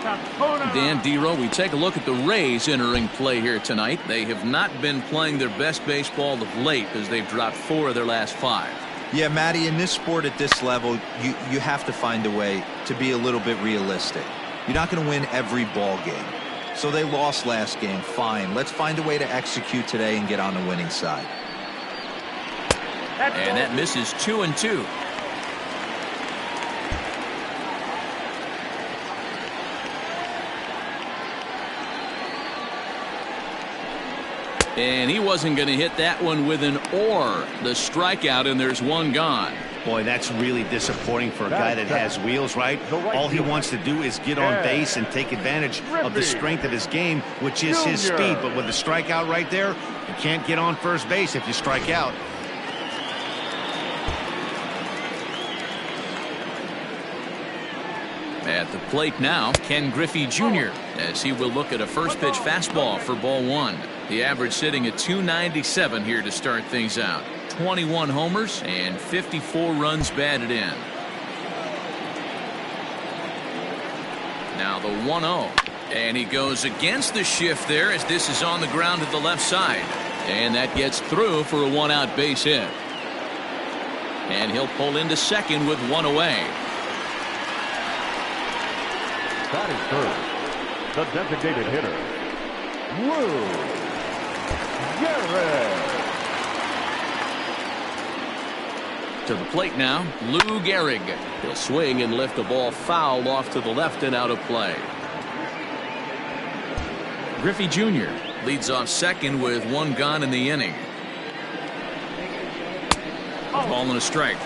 Dan Dero, we take a look at the Rays entering play here tonight. They have not been playing their best baseball of late as they've dropped 4 of their last 5. Yeah, Matty, in this sport at this level, you have to find a way to be a little bit realistic. You're not going to win every ball game. So they lost last game. Fine. Let's find a way to execute today and get on the winning side. And that misses 2-2. And he wasn't going to hit that one with an or. The strikeout, and there's one gone. Boy, that's really disappointing for a guy that has wheels, right? All he wants to do is get on base and take advantage of the strength of his game, which is his speed. But with the strikeout right there, you can't get on first base if you strike out. At the plate now, Ken Griffey Jr., as he will look at a first pitch fastball for ball 1. The average sitting at 297 here to start things out. 21 homers and 54 runs batted in. Now the 1-0. And he goes against the shift there as this is on the ground to the left side. And that gets through for a 1-out base hit. And he'll pull into second with 1 away. Batting first, the designated hitter, Lou Gehrig. To the plate now, Lou Gehrig. He'll swing and lift the ball foul off to the left and out of play. Griffey Jr. leads off second with 1 gone in the inning. Ball and a strike.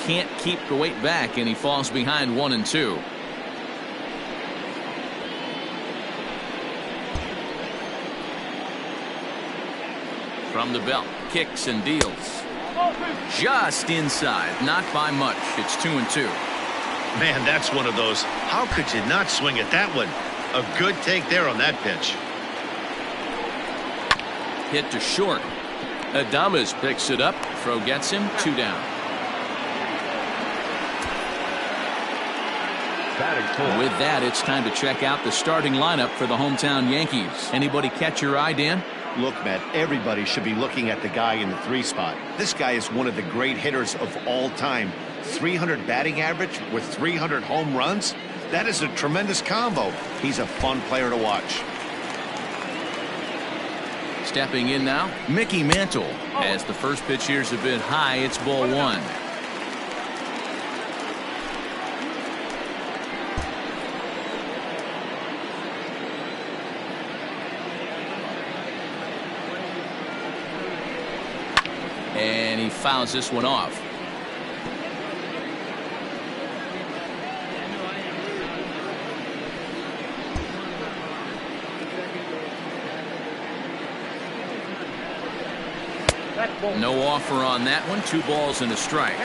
Can't keep the weight back, and he falls behind 1-2. From the belt, kicks and deals. Just inside, not by much. It's 2-2. Man, that's one of those. How could you not swing at that one? A good take there on that pitch. Hit to short. Adames picks it up. Throw gets him. 2 down. With that, it's time to check out the starting lineup for the hometown Yankees. Anybody catch your eye, Dan? Look, Matt, everybody should be looking at the guy in the 3 spot. This guy is one of the great hitters of all time. 300 batting average with 300 home runs. That is a tremendous combo. He's a fun player to watch. Stepping in now, Mickey Mantle. As the first pitch here's a bit high, it's ball 1. And he fouls this one off. No offer on that one. 2 balls and a strike.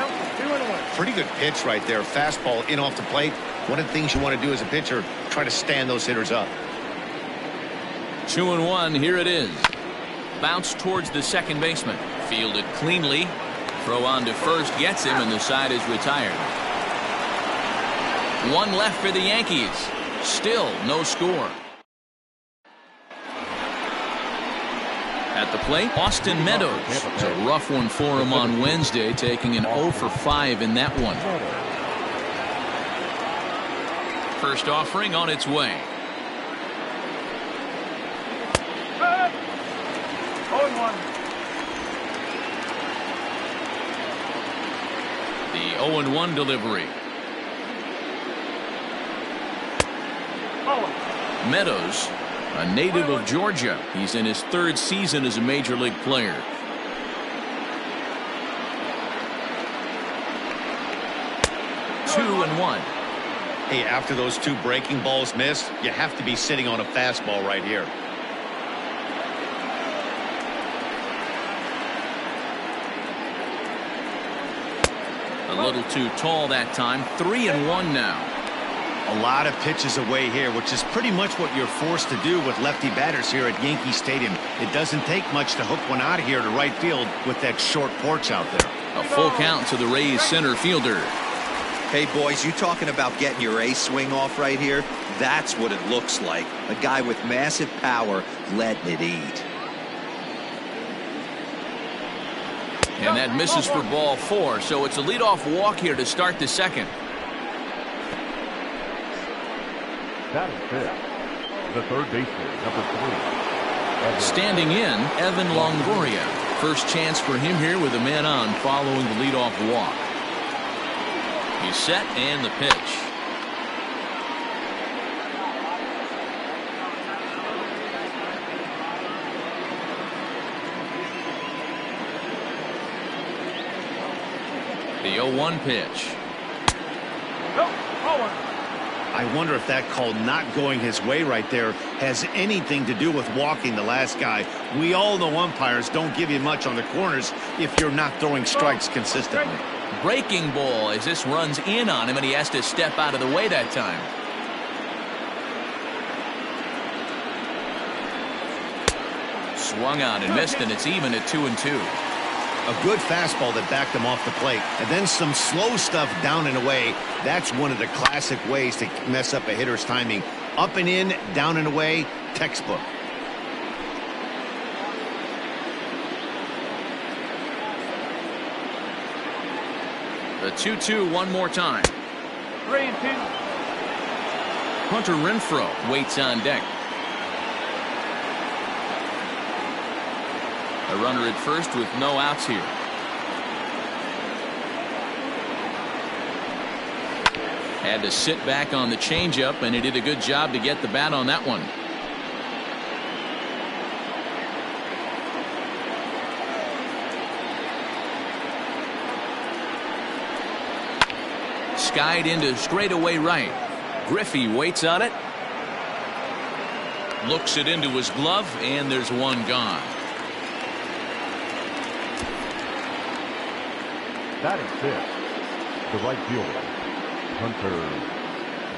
Pretty good pitch right there. Fastball in off the plate. One of the things you want to do as a pitcher, try to stand those hitters up. 2-1. Here it is. Bounce towards the second baseman. Fielded cleanly. Throw on to first gets him, and the side is retired. 1 left for the Yankees. Still no score. At the plate, Austin Meadows. It's a rough one for him on Wednesday, taking an 0 for 5 in that one. First offering on its way. 0-1. The 0-1 delivery. Meadows, a native of Georgia. He's in his 3rd season as a major league player. Two and one. Hey, after those 2 breaking balls missed, you have to be sitting on a fastball right here. A little too tall that time. 3-1 now. A lot of pitches away here, which is pretty much what you're forced to do with lefty batters here at Yankee Stadium. It doesn't take much to hook one out of here to right field with that short porch out there. A full count to the Rays center fielder. Hey, boys, you talking about getting your A swing off right here? That's what it looks like. A guy with massive power letting it eat. And that misses for ball 4, so it's a leadoff walk here to start the second. That is fifth. The third baseman, number 3. Standing in, Evan Longoria. First chance for him here with a man on following the leadoff walk. He's set and the pitch. The 0-1 pitch. I wonder if that call not going his way right there has anything to do with walking the last guy. We all know umpires don't give you much on the corners if you're not throwing strikes consistently. Breaking ball as this runs in on him and he has to step out of the way that time. Swung out and missed, and it's even at 2-2. A good fastball that backed him off the plate, and then some slow stuff down and away. That's one of the classic ways to mess up a hitter's timing. Up and in, down and away, textbook. The 2-2 one more time. 3-2. Hunter Renfroe waits on deck. A runner at first with no outs here. Had to sit back on the changeup, and he did a good job to get the bat on that one. Skied into straightaway right. Griffey waits on it. Looks it into his glove, and there's one gone. That is fifth. The right fielder, Hunter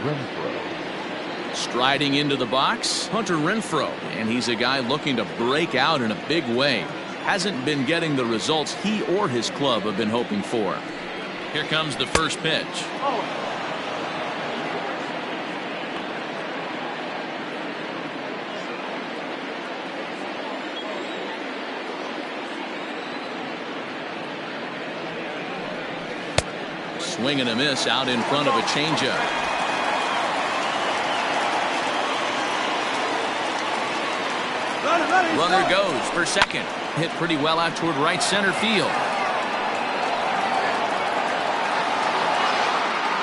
Renfroe. Striding into the box, Hunter Renfroe, and he's a guy looking to break out in a big way. Hasn't been getting the results he or his club have been hoping for. Here comes the first pitch. Swing and a miss out in front of a changeup. Runner goes for second. Hit pretty well out toward right center field.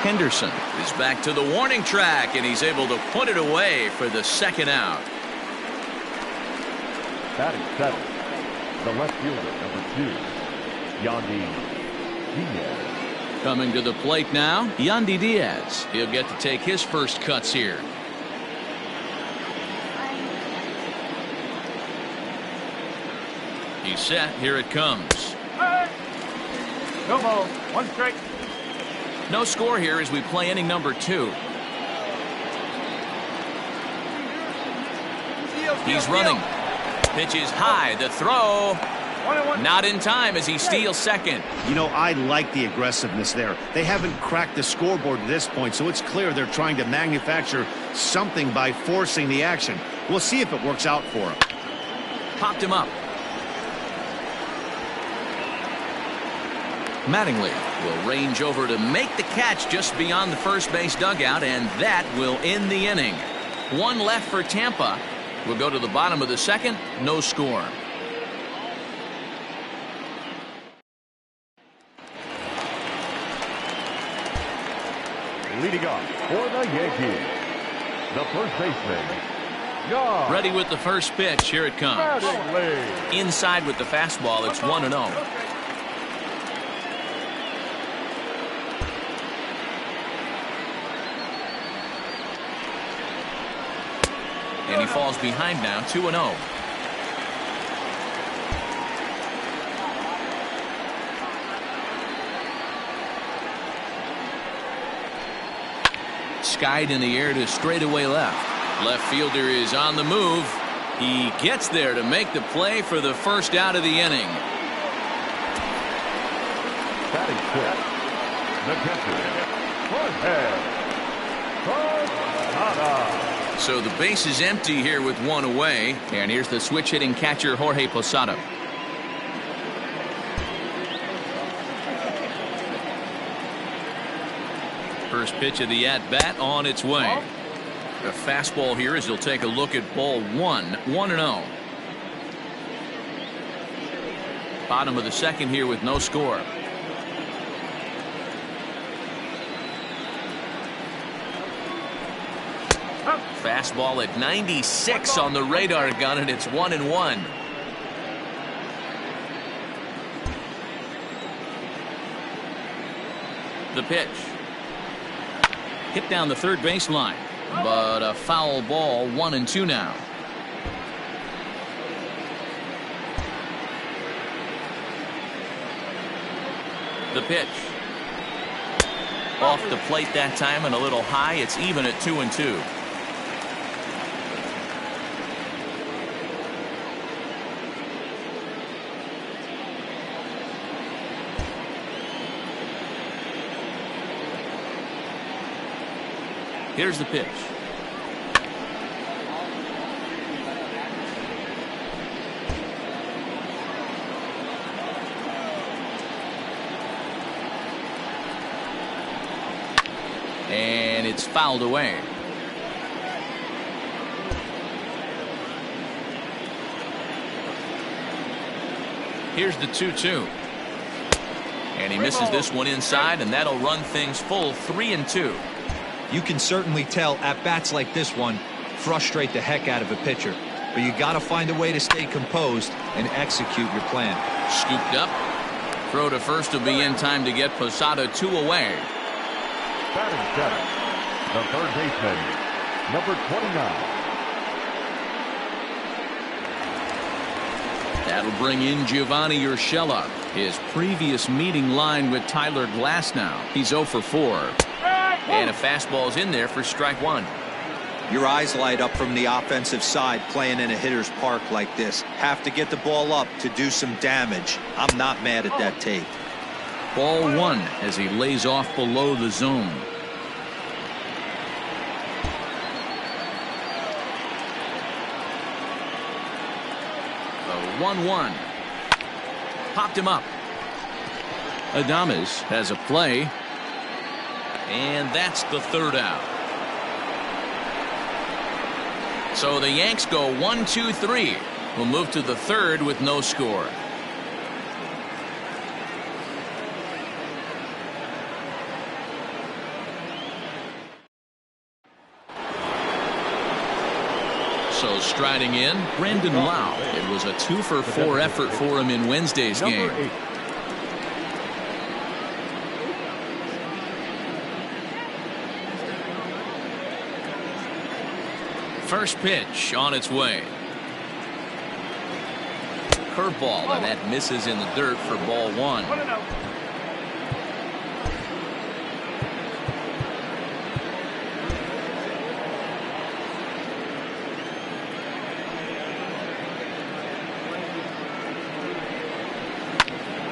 Henderson is back to the warning track, and he's able to put it away for the second out. That is seventh. The left fielder, number 2, Yandy Diaz. Coming to the plate now, Yandy Diaz. He'll get to take his first cuts here. He's set. Here it comes. No ball. One strike. No score here as we play inning number 2. He's running. Pitch is high. The throw. Not in time as he steals second. You know, I like the aggressiveness there. They haven't cracked the scoreboard at this point, so it's clear they're trying to manufacture something by forcing the action. We'll see if it works out for him. Popped him up. Mattingly will range over to make the catch just beyond the first base dugout, and that will end the inning. One left for Tampa. We'll go to the bottom of the second. No score. Leading off for the Yankees, the first baseman, John. Ready with the first pitch. Here it comes. Mattingly. Inside with the fastball. It's 1-0. And he falls behind now. 2-0. skied in the air to straightaway left. Left fielder is on the move. He gets there to make the play for the first out of the inning. Batting fifth, the catcher, Jorge Posada. So the base is empty here with one away. And here's the switch hitting catcher Jorge Posada. First pitch of the at-bat on its way. A fastball here as he'll take a look at ball one. 1-0. Bottom of the second here with no score. Fastball at 96 on the radar gun, and it's 1-1. The pitch. Hit down the third baseline, but a foul ball. 1-2 now. The pitch. Off the plate that time and a little high. It's even at 2-2. Here's the pitch. And it's fouled away. Here's the 2-2. And he misses this one inside, and that'll run things full. 3-2. You can certainly tell at bats like this one frustrate the heck out of a pitcher, but you got to find a way to stay composed and execute your plan. Scooped up. Throw to first will be in time to get Posada 2 away. Batting seventh, the third baseman, number 29. That'll bring in Giovanni Urshela. His previous meeting line with Tyler Glasnow. He's 0 for 4. And a fastball's in there for strike one. Your eyes light up from the offensive side playing in a hitter's park like this. Have to get the ball up to do some damage. I'm not mad at that tape. Ball one as he lays off below the zone. The 1-1. Popped him up. Adames has a play. And that's the third out. So the Yanks go 1-2-3. We'll move to the third with no score. So striding in, Brandon Lau. It was a 2 for 4 effort for him in Wednesday's game. First pitch on its way. Curveball, and that misses in the dirt for ball one.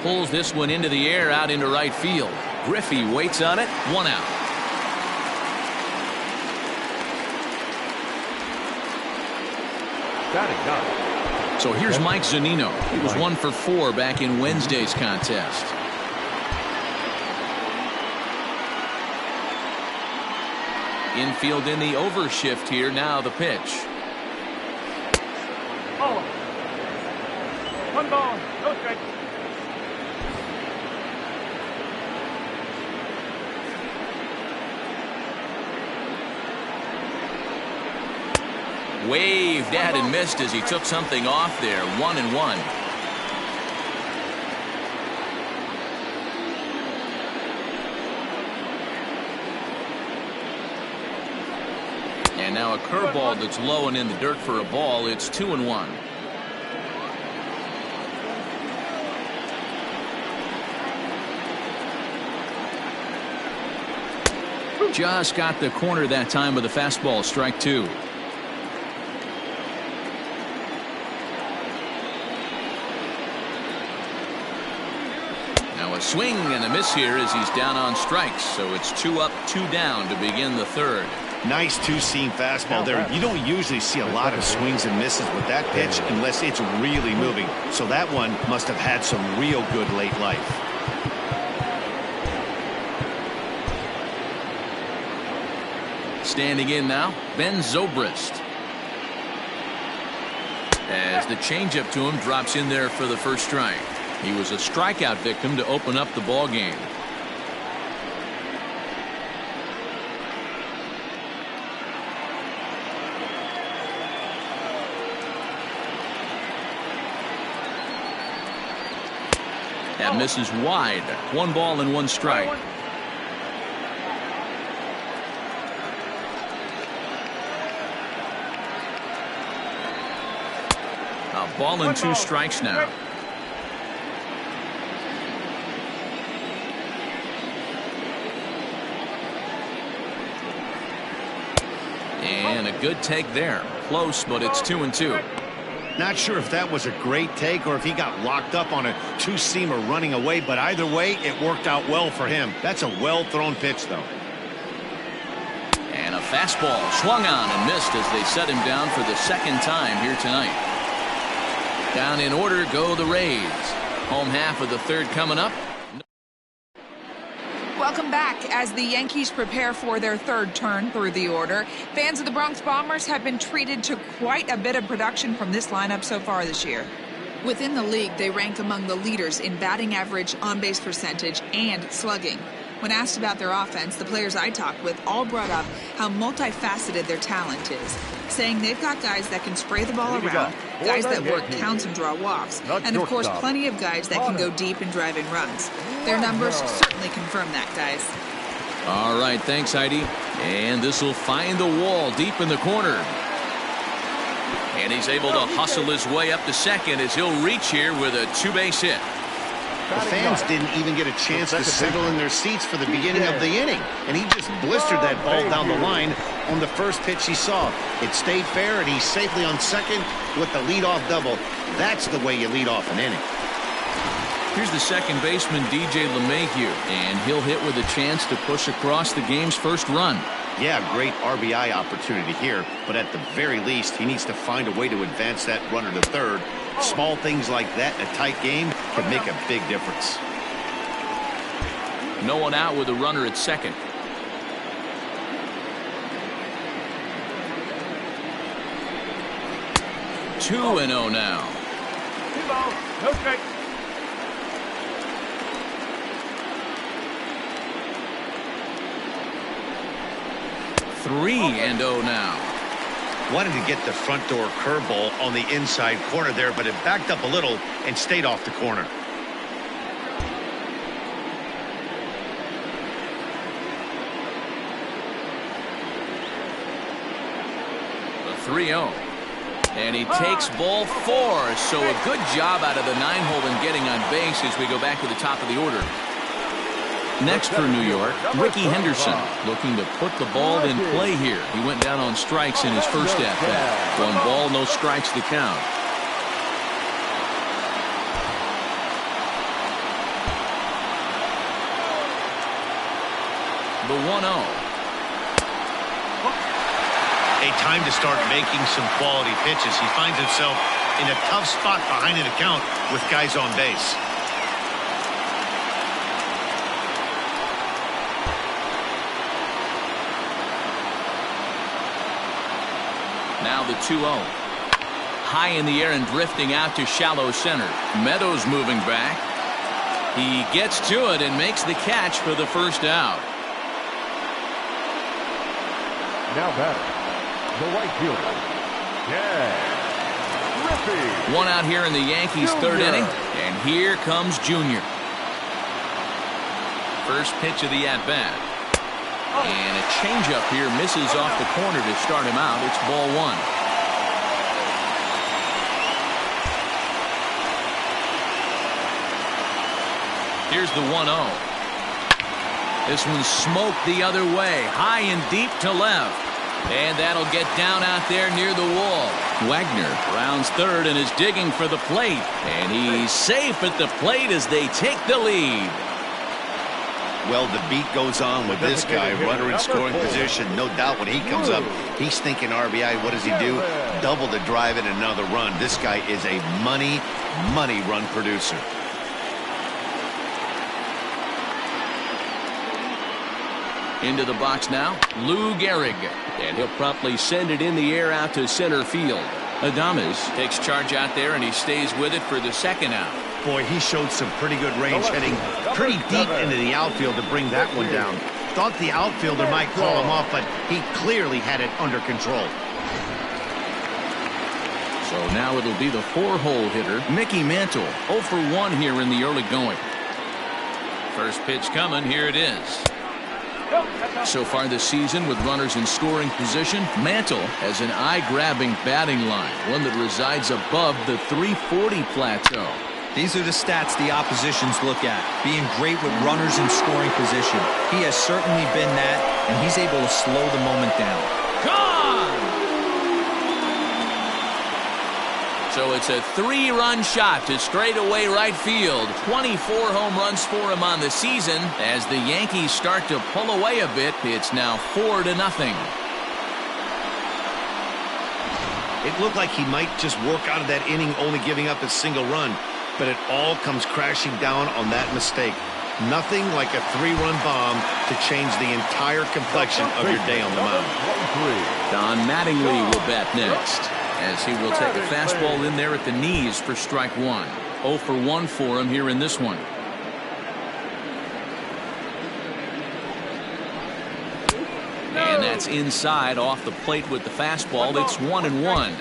Pulls this one into the air out into right field. Griffey waits on it. 1 out. So here's Mike Zunino. He was 1 for 4 back in Wednesday's contest. Infield in the overshift here. Now the pitch. Oh. 1 ball, no strike. Waved at and missed as he took something off there. 1-1. And now a curveball that's low and in the dirt for a ball. It's 2-1. Just got the corner that time with a fastball, strike 2. Now a swing and a miss here as he's down on strikes. So it's 2 up, 2 down to begin the third. Nice two-seam fastball there. You don't usually see a lot of swings and misses with that pitch unless it's really moving. So that one must have had some real good late life. Standing in now, Ben Zobrist. As the changeup to him drops in there for the first strike. He was a strikeout victim to open up the ball game. That misses wide. 1 ball and 1 strike. A ball and 2 strikes now. And a good take there. Close, but it's 2-2. Not sure if that was a great take or if he got locked up on a two-seamer running away, but either way, it worked out well for him. That's a well-thrown pitch, though. And a fastball swung on and missed as they set him down for the second time here tonight. Down in order go the Rays. Home half of the third coming up. Welcome back as the Yankees prepare for their third turn through the order. Fans of the Bronx Bombers have been treated to quite a bit of production from this lineup so far this year. Within the league, they rank among the leaders in batting average, on-base percentage, and slugging. When asked about their offense, the players I talked with all brought up how multifaceted their talent is, saying they've got guys that can spray the ball around, guys that work counts and draw walks, and of course plenty of guys that can go deep and drive in runs. Their numbers certainly confirm that, guys. All right, thanks, Heidi. And this will find the wall deep in the corner. And he's able to hustle his way up to second as he'll reach here with a 2-base hit. The fans didn't even get a chance to settle in their seats for the beginning of the inning, and he just blistered that ball down the line on the first pitch he saw. It stayed fair, and he's safely on second with the leadoff double. That's the way you lead off an inning. Here's the second baseman, DJ LeMahieu, and he'll hit with a chance to push across the game's first run. Yeah, great RBI opportunity here, but at the very least, he needs to find a way to advance that runner to third. Small things like that in a tight game can make a big difference. No one out with a runner at second. Two and 0 now. 2 balls, no strikes. 3 and 0 now. Wanted to get the front door curveball on the inside corner there, but it backed up a little and stayed off the corner. The 3-0. And he takes ball 4. So a good job out of the 9-hole in getting on base as we go back to the top of the order. Next for New York, Ricky Henderson, looking to put the ball in play here. He went down on strikes in his first at-bat. 1 ball, no strikes to count. The 1-0. A time to start making some quality pitches. He finds himself in a tough spot behind an account with guys on base. Now the 2-0. High in the air and drifting out to shallow center. Meadows moving back. He gets to it and makes the catch for the first out. Now batting, the right fielder, Griffey. 1 out here in the Yankees' third inning. And here comes Junior. First pitch of the at-bat. And a changeup here misses off the corner to start him out. It's ball 1. Here's the 1-0. This one's smoked the other way, high and deep to left. And that'll get down out there near the wall. Wagner rounds third and is digging for the plate. And he's safe at the plate as they take the lead. Well, the beat goes on with this guy, runner in scoring position. No doubt when he comes up, he's thinking RBI. What does he do? Double the drive and another run. This guy is a money run producer. Into the box now, Lou Gehrig. And he'll promptly send it in the air out to center field. Adames takes charge out there, and he stays with it for the second out. Boy, he showed some pretty good range, heading pretty deep into the outfield to bring that one down. Thought the outfielder might call him off, but he clearly had it under control. So now it'll be the 4-hole hitter, Mickey Mantle. 0 for 1 here in the early going. First pitch coming, here it is. So far this season, with runners in scoring position, Mantle has an eye-grabbing batting line, one that resides above the 340 plateau. These are the stats the oppositions look at. Being great with runners in scoring position. He has certainly been that, and he's able to slow the moment down. Gone! So it's a 3-run shot to straightaway right field. 24 home runs for him on the season. As the Yankees start to pull away a bit, it's now 4-0. It looked like he might just work out of that inning, only giving up a single run. But it all comes crashing down on that mistake. Nothing like a 3-run bomb to change the entire complexion of your day on the mound. Don Mattingly will bat next, as he will take a fastball in there at the knees for strike 1. 0 for 1 for him here in this one. And that's inside off the plate with the fastball. It's 1-1.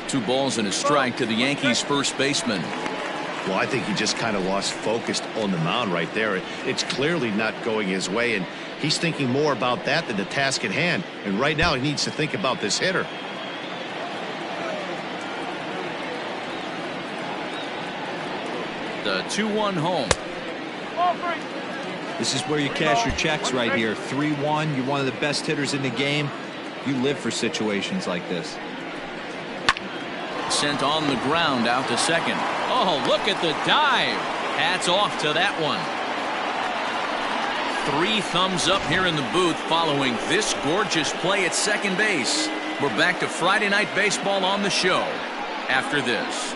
Two balls and a strike to the Yankees first baseman. Well, I think he just kind of lost focus on the mound right there. It's clearly not going his way, and he's thinking more about that than the task at hand. And right now he needs to think about this hitter. The 2-1 home. This is where you cash your checks right here. 3-1. You're one of the best hitters in the game. You live for situations like this. Sent on the ground out to second. Oh, look at the dive. Hats off to that one. 3 thumbs up here in the booth following this gorgeous play at second base. We're back to Friday Night Baseball on the show after this.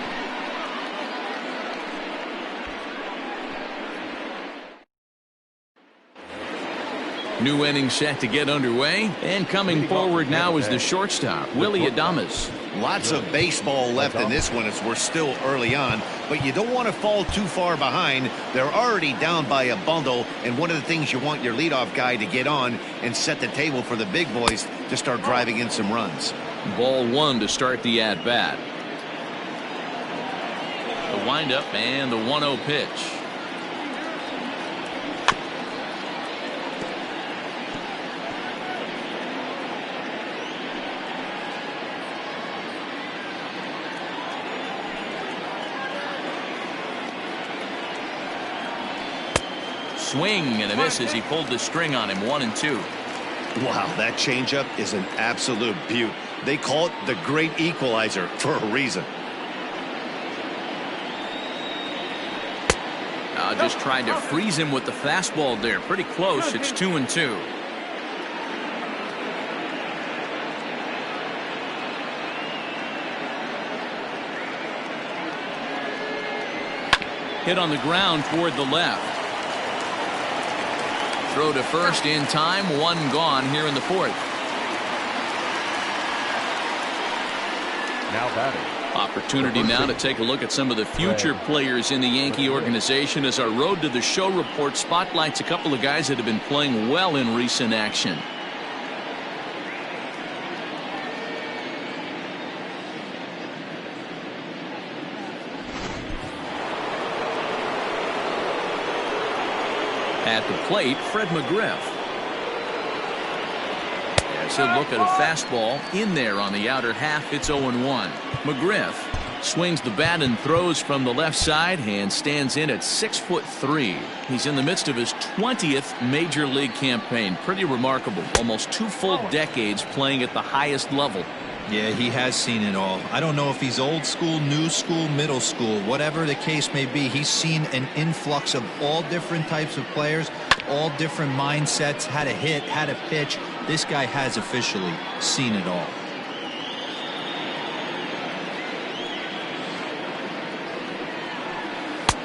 New inning set to get underway, and coming forward now is the shortstop, Willie Adames. Lots of baseball left in this one as we're still early on, but you don't want to fall too far behind. They're already down by a bundle, and one of the things you want your leadoff guy to get on and set the table for the big boys to start driving in some runs. Ball 1 to start the at-bat. The windup and the 1-0 pitch. Swing and a miss as he pulled the string on him. 1-2. Wow, that changeup is an absolute beaut. They call it the great equalizer for a reason. Just trying to freeze him with the fastball there. Pretty close. It's 2-2. Hit on the ground toward the left. Throw to first in time. 1 gone here in the 4th. Now batting. Opportunity now to take a look at some of the future players in the Yankee organization as our Road to the Show report spotlights a couple of guys that have been playing well in recent action. At the plate, Fred McGriff. As he'll look at a fastball in there on the outer half, it's 0-1. McGriff Swings the bat and throws from the left side and stands in at 6'3". He's in the midst of his 20th major league campaign. Pretty remarkable. Almost 2 full decades playing at the highest level. Yeah, he has seen it all. I don't know if he's old school, new school, middle school, whatever the case may be. He's seen an influx of all different types of players, all different mindsets, how to hit, how to pitch. This guy has officially seen it all.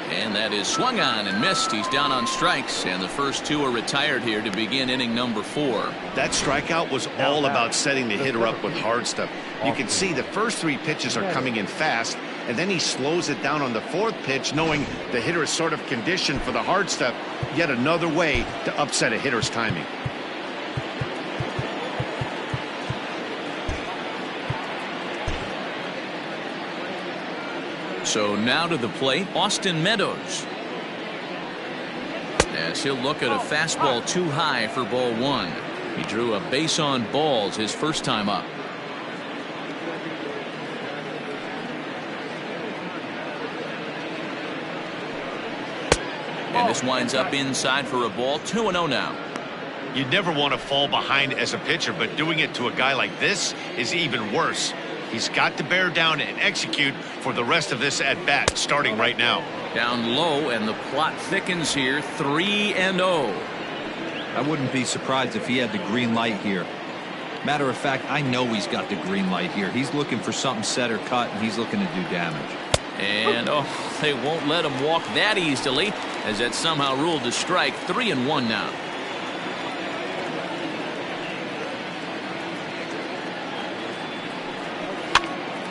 And that is swung on and missed. He's down on strikes, and the first 2 are retired here to begin inning number 4. That strikeout was all about setting the hitter up with hard stuff. You can see the first 3 pitches are coming in fast, and then he slows it down on the 4th pitch, knowing the hitter is sort of conditioned for the hard stuff. Yet another way to upset a hitter's timing. So now to the plate, Austin Meadows. As he'll look at a fastball too high for ball 1. He drew a base on balls his first time up. And this winds up inside for a ball. 2-0 now. You'd never want to fall behind as a pitcher, but doing it to a guy like this is even worse. He's got to bear down and execute for the rest of this at bat, starting right now. Down low, and the plot thickens here. 3-0. I wouldn't be surprised if he had the green light here. Matter of fact, I know he's got the green light here. He's looking for something set or cut, and he's looking to do damage. And they won't let him walk that easily, as that somehow ruled a strike. 3-1 now.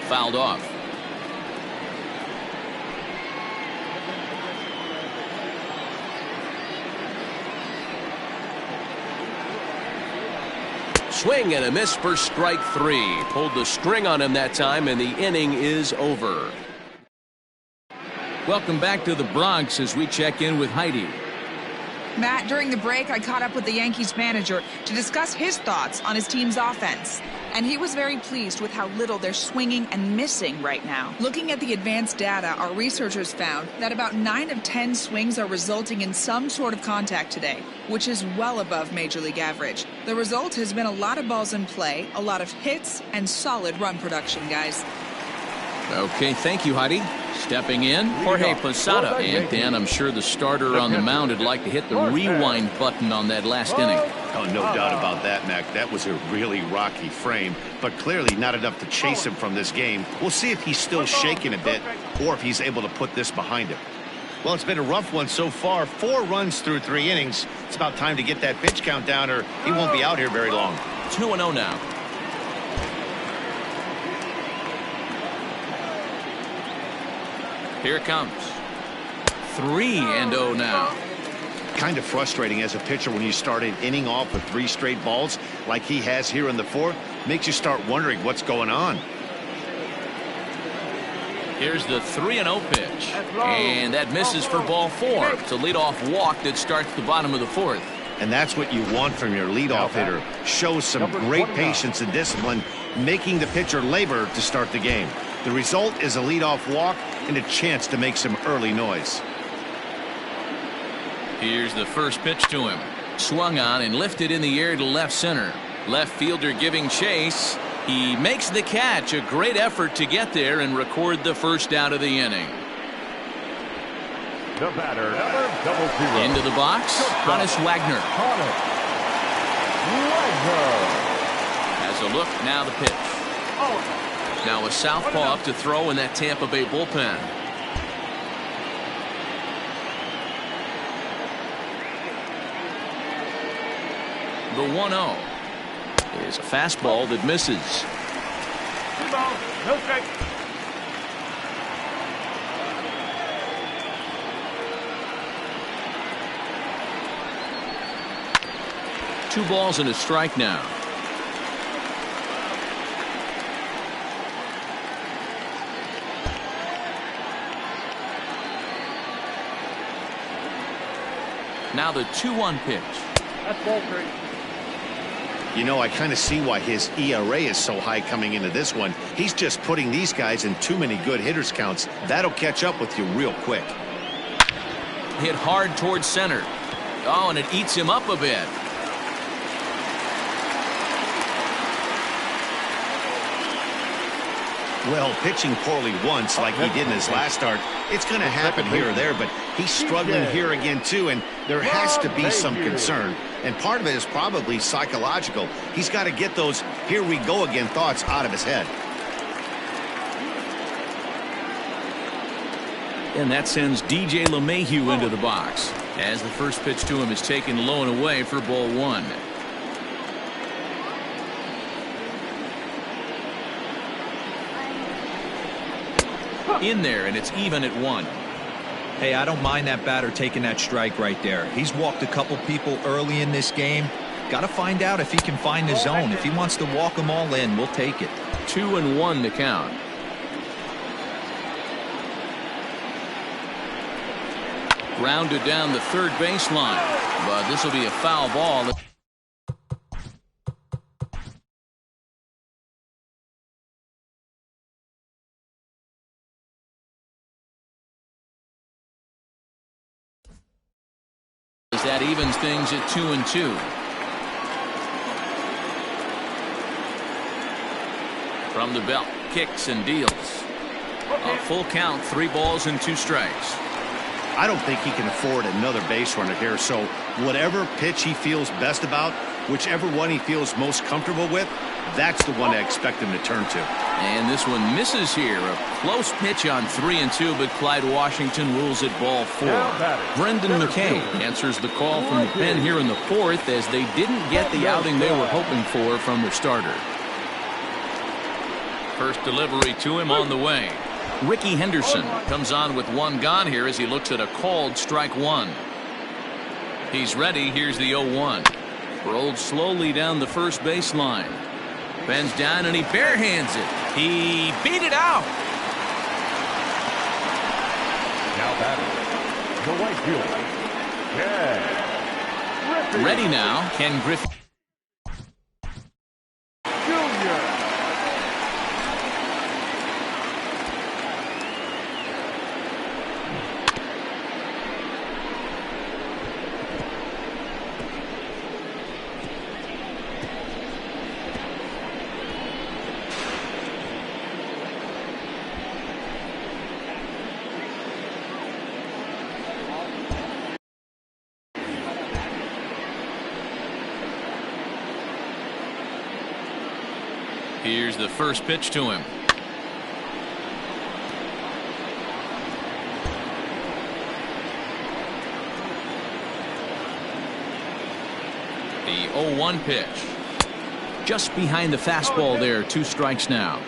Fouled off. Swing and a miss for strike 3. Pulled the string on him that time, and the inning is over. Welcome back to the Bronx as we check in with Heidi. Matt, during the break, I caught up with the Yankees manager to discuss his thoughts on his team's offense. And he was very pleased with how little they're swinging and missing right now. Looking at the advanced data, our researchers found that about 9 of 10 swings are resulting in some sort of contact today, which is well above Major League average. The result has been a lot of balls in play, a lot of hits, and solid run production, guys. Okay, thank you, Heidi. Stepping in, Jorge Posada. And Dan, I'm sure the starter on the mound would like to hit the rewind button on that last inning. Oh, no doubt about that, Mac. That was a really rocky frame, but clearly not enough to chase him from this game. We'll see if he's still shaking a bit or if he's able to put this behind him. Well, it's been a rough one so far. 4 runs through 3 innings. It's about time to get that pitch count down, or he won't be out here very long. 2-0 now. Here it comes. 3-0 now. Kind of frustrating as a pitcher when you start an inning off with 3 straight balls like he has here in the 4th. Makes you start wondering what's going on. Here's the 3-0 pitch. And that misses for ball 4. It's a leadoff walk that starts the bottom of the 4th. And that's what you want from your leadoff hitter. Shows some great patience and discipline, making the pitcher labor to start the game. The result is a leadoff walk and a chance to make some early noise. Here's the first pitch to him. Swung on and lifted in the air to left center. Left fielder giving chase. He makes the catch. A great effort to get there and record the first out of the inning. The batter, number 00. Into the box, Honus Wagner. Has a look, now the pitch. Now a southpaw up to throw in that Tampa Bay bullpen. The 1-0 is a fastball that misses. 2 balls, no strike. Two balls and a strike now. Now the 2-1 pitch. That's ball 3. You know, I kind of see why his ERA is so high coming into this one. He's just putting these guys in too many good hitters counts. That'll catch up with you real quick. Hit hard towards center. Oh, and it eats him up a bit. Well, pitching poorly once like he did in his last start, it's going to happen here or there, but he's struggling here again too, and there has to be some concern. And part of it is probably psychological. He's got to get those here we go again thoughts out of his head. And that sends DJ LeMahieu into the box as the first pitch to him is taken low and away for ball one. In there, and it's even at one. Hey, I don't mind that batter taking that strike right there. He's walked a couple people early in this game. Got to find out if he can find the zone. If he wants to walk them all in, we'll take it. 2-1 to count. Grounded down the third baseline, but this will be a foul ball. That evens things at 2-2. From the belt, kicks and deals. A full count, 3 balls and 2 strikes. I don't think he can afford another base runner here, so whatever pitch he feels best about, whichever one he feels most comfortable with, that's the one I expect him to turn to. And this one misses here. A close pitch on 3-2, but Clyde Washington rules it ball 4. Brendan McKay answers the call from the pen here in the 4th as they didn't get the outing they were hoping for from their starter. First delivery to him on the way. Ricky Henderson comes on with 1 gone here as he looks at a called strike 1. He's ready. Here's the 0-1. Rolled slowly down the first baseline. Bends down and he barehands it. He beat it out. Now batting, the right fielder, Ken Griffey. Ready now, Ken Griffey. Junior. Here's the first pitch to him. The 0-1 pitch. Just behind the fastball there. 2 strikes now.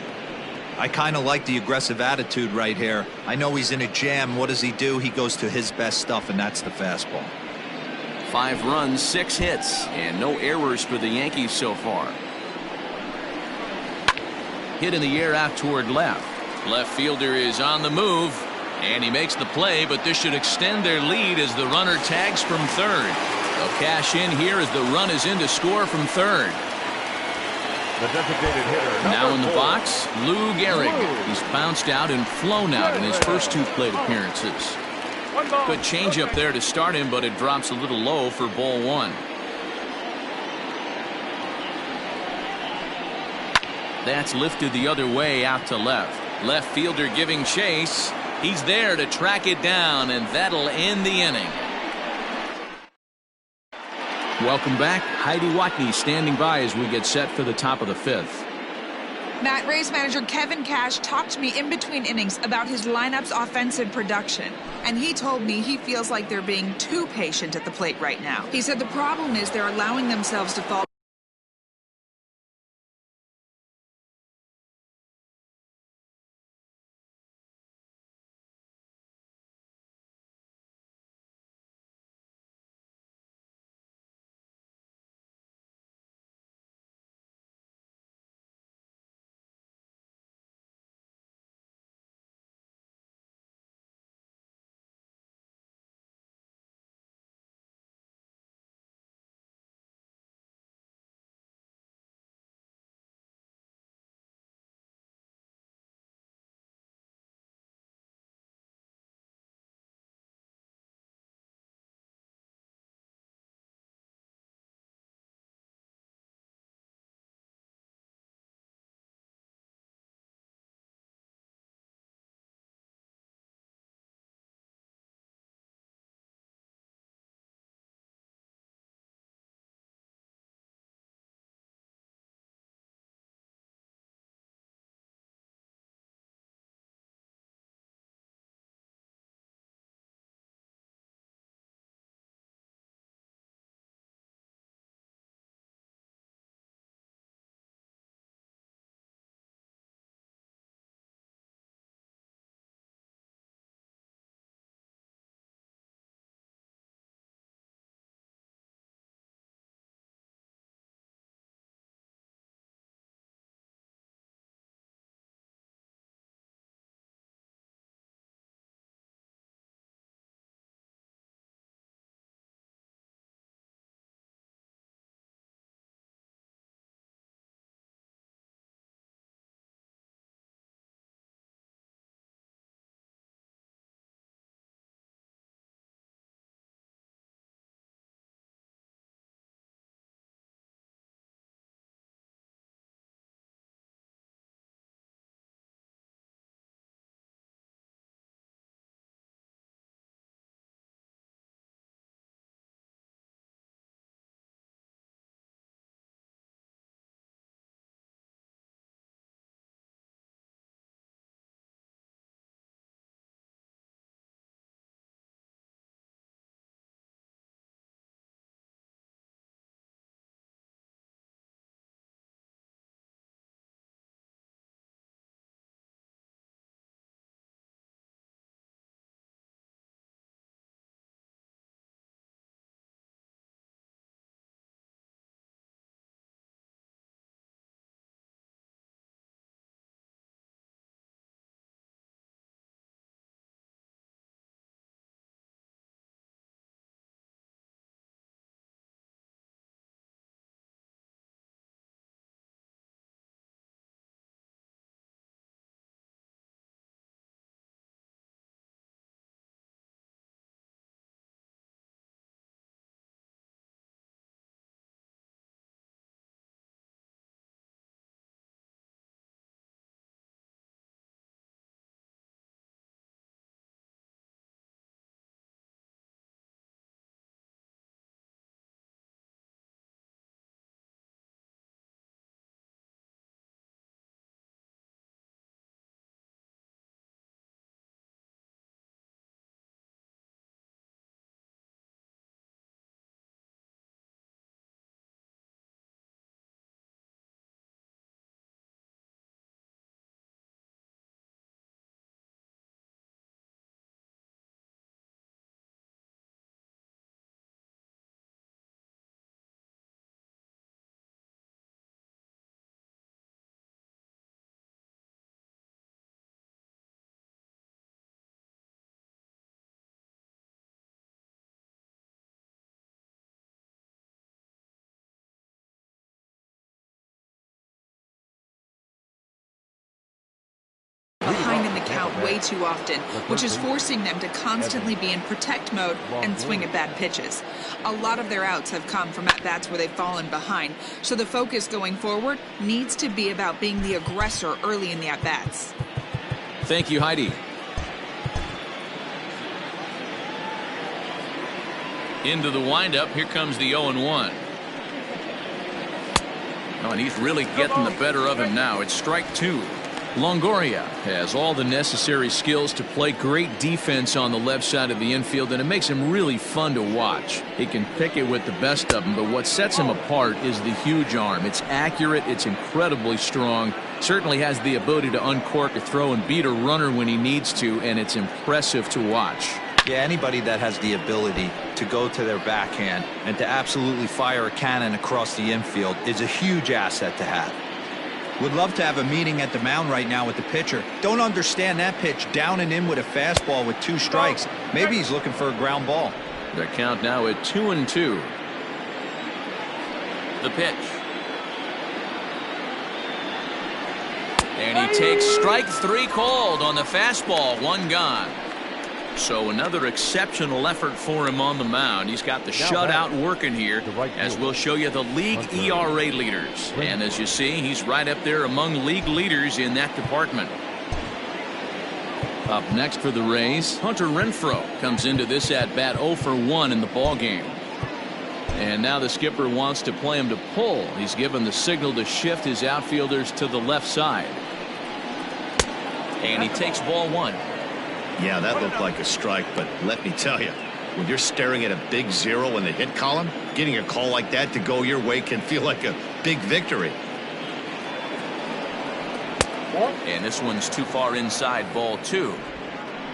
I kind of like the aggressive attitude right here. I know he's in a jam. What does he do? He goes to his best stuff, and that's the fastball. 5 runs, 6 hits, and no errors for the Yankees so far. Hit in the air out toward left. Left fielder is on the move, and he makes the play, but this should extend their lead as the runner tags from third. They'll cash in here as the run is in to score from third. The designated hitter. Now in the box, Lou Gehrig. He's bounced out and flown out in his first 2 plate appearances. Good changeup there to start him, but it drops a little low for ball 1. That's lifted the other way out to left. Left fielder giving chase. He's there to track it down, and that'll end the inning. Welcome back. Heidi Watney standing by as we get set for the top of the 5th. Matt, Rays manager Kevin Cash talked to me in between innings about his lineup's offensive production. And he told me he feels like they're being too patient at the plate right now. He said the problem is they're allowing themselves to fall out way too often, which is forcing them to constantly be in protect mode and swing at bad pitches. A lot of their outs have come from at-bats where they've fallen behind, so the focus going forward needs to be about being the aggressor early in the at-bats. Thank you, Heidi. Into the windup, here comes the 0-1. Oh, and he's really getting the better of him now. It's strike two. Longoria has all the necessary skills to play great defense on the left side of the infield, and it makes him really fun to watch. He can pick it with the best of them, but what sets him apart is the huge arm. It's accurate, it's incredibly strong, certainly has the ability to uncork a throw and beat a runner when he needs to, and it's impressive to watch. Yeah, anybody that has the ability to go to their backhand and to absolutely fire a cannon across the infield is a huge asset to have. Would love to have a meeting at the mound right now with the pitcher. Don't understand that pitch down and in with a fastball with 2 strikes. Maybe he's looking for a ground ball. The count now at 2-2. The pitch. And he takes strike 3 called on the fastball. 1 gone. So another exceptional effort for him on the mound. He's got the shutout working here, as we'll show you the league ERA leaders. And as you see, he's right up there among league leaders in that department. Up next for the Rays, Hunter Renfroe comes into this at-bat 0 for 1 in the ballgame. And now the skipper wants to play him to pull. He's given the signal to shift his outfielders to the left side. And he takes ball 1. Yeah, that looked like a strike, but let me tell you, when you're staring at a big 0 in the hit column, getting a call like that to go your way can feel like a big victory. And this one's too far inside, ball 2.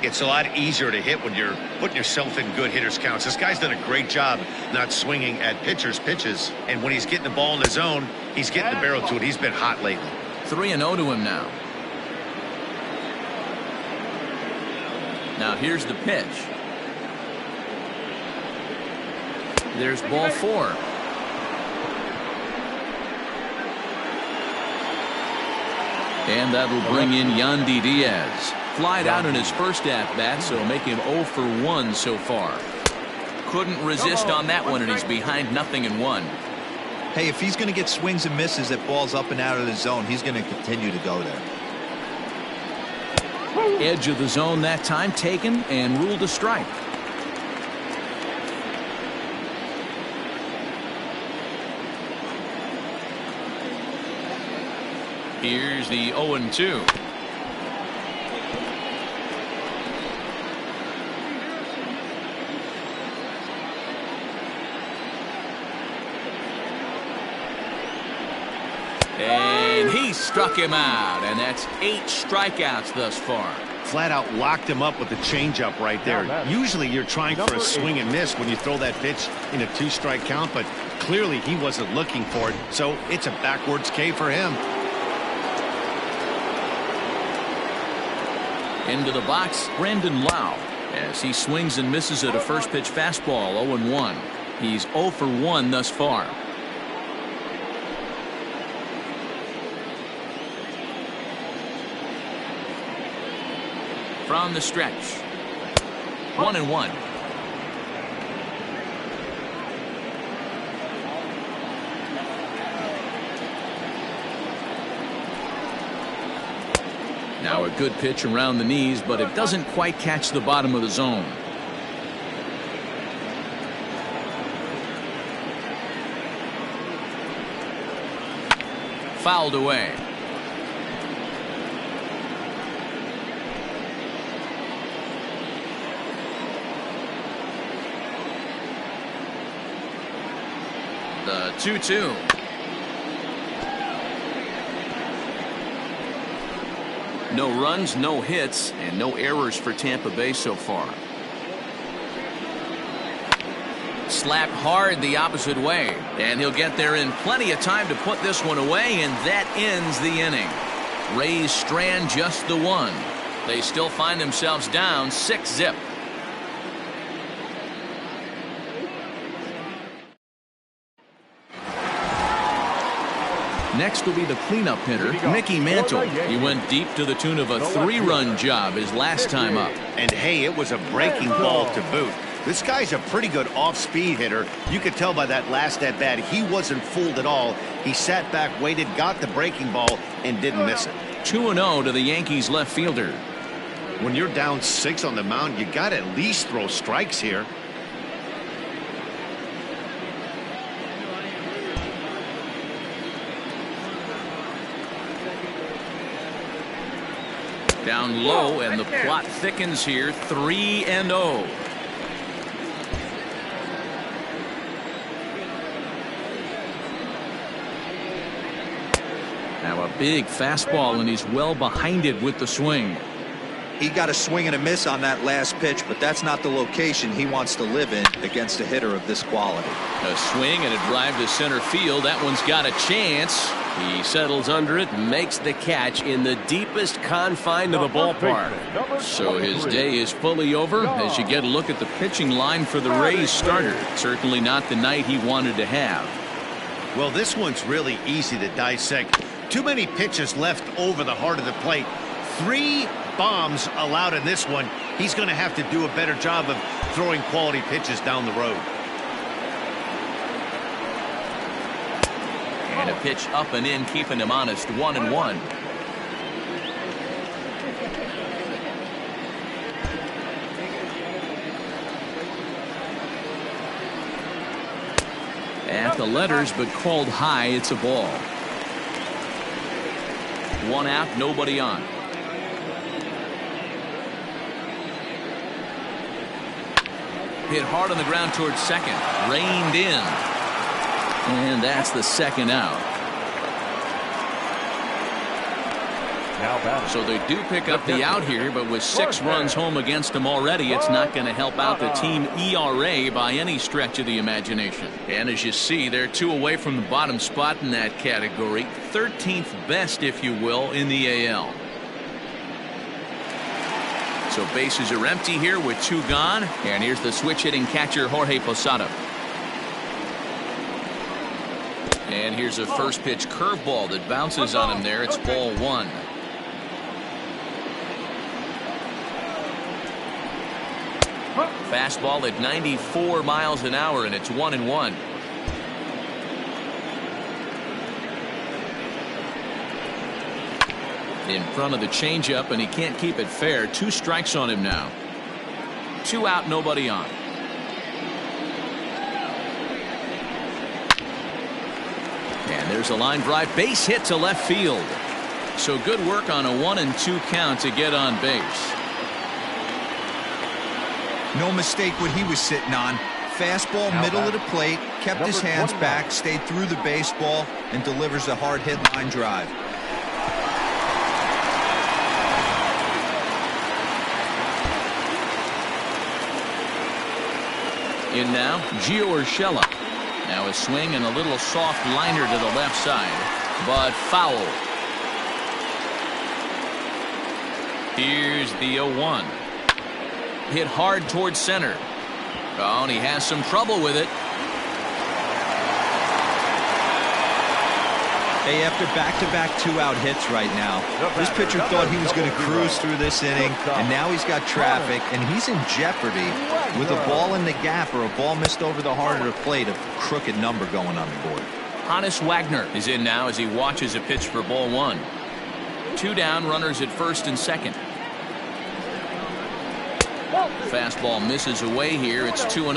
It's a lot easier to hit when you're putting yourself in good hitters counts. This guy's done a great job not swinging at pitchers' pitches, and when he's getting the ball in the zone, he's getting the barrel to it. He's been hot lately. 3-0 to him now. Now here's the pitch. There's ball 4. And that'll bring in Yandy Diaz. Flied out in his first at-bat, so make him 0 for 1 so far. Couldn't resist on that one, and he's behind 0-1. Hey, if he's going to get swings and misses at balls up and out of the zone, he's going to continue to go there. Edge of the zone that time taken and ruled a strike. Here's the 0-2. And he struck him out, and that's 8 strikeouts thus far. Flat out locked him up with the changeup right there. Usually you're trying for a swing and miss when you throw that pitch in a 2-strike count, but clearly he wasn't looking for it, so it's a backwards K for him. Into the box, Brandon Lau, as he swings and misses at a first pitch fastball. 0-1. He's 0 for 1 thus far. From the stretch, 1-1. Now a good pitch around the knees, but it doesn't quite catch the bottom of the zone. Fouled away. The 2-2. No runs, no hits, and no errors for Tampa Bay so far. Slapped hard the opposite way, and he'll get there in plenty of time to put this one away, and that ends the inning. Rays strand just the 1. They still find themselves down 6-0. Next will be the cleanup hitter, Mickey Mantle. He went deep to the tune of a 3-run job his last time up. And hey, it was a breaking ball to boot. This guy's a pretty good off-speed hitter. You could tell by that last at-bat he wasn't fooled at all. He sat back, waited, got the breaking ball, and didn't miss it. 2-0 to the Yankees left fielder. When you're down 6 on the mound, you got to at least throw strikes here. Down low, and the plot thickens here. 3-0. Now a big fastball, and he's well behind it with the swing. He got a swing and a miss on that last pitch, but that's not the location he wants to live in against a hitter of this quality. A swing and a drive to center field. That one's got a chance. He settles under it and makes the catch in the deepest confine of the ballpark. So his day is fully over as you get a look at the pitching line for the Rays starter. Certainly not the night he wanted to have. Well, this one's really easy to dissect. Too many pitches left over the heart of the plate. 3 bombs allowed in this one. He's going to have to do a better job of throwing quality pitches down the road. And a pitch up and in, keeping him honest. 1-1. At the letters, but called high. It's a ball. 1 out, nobody on. Hit hard on the ground towards second. Reined in. And that's the second out. So they do pick up the out here, but with 6 runs home against them already, it's not going to help out the team ERA by any stretch of the imagination. And as you see, they're 2 away from the bottom spot in that category. 13th best, if you will, in the AL. So bases are empty here with 2 gone. And here's the switch hitting catcher, Jorge Posada. And here's a first pitch curveball that bounces on him there. It's ball 1. Fastball at 94 miles an hour, and it's 1-1. In front of the changeup, and he can't keep it fair. 2 strikes on him now. 2 out, nobody on. And there's a line drive, base hit to left field. So good work on a 1-2 count to get on base. No mistake what he was sitting on. Fastball, middle of the plate, kept his hands back, stayed through the baseball, and delivers a hard hit line drive. In now, Gio Urshela. Now a swing and a little soft liner to the left side, but foul. Here's the 0-1. Hit hard towards center. Oh, and he has some trouble with it. Hey, after back-to-back 2-out hits right now, this pitcher thought he was going to cruise through this inning, and now he's got traffic, and he's in jeopardy with a ball in the gap or a ball missed over the heart of the plate, a crooked number going on the board. Hannes Wagner is in now as he watches a pitch for ball 1. 2 down, runners at first and second. Fastball misses away here. It's 2-0.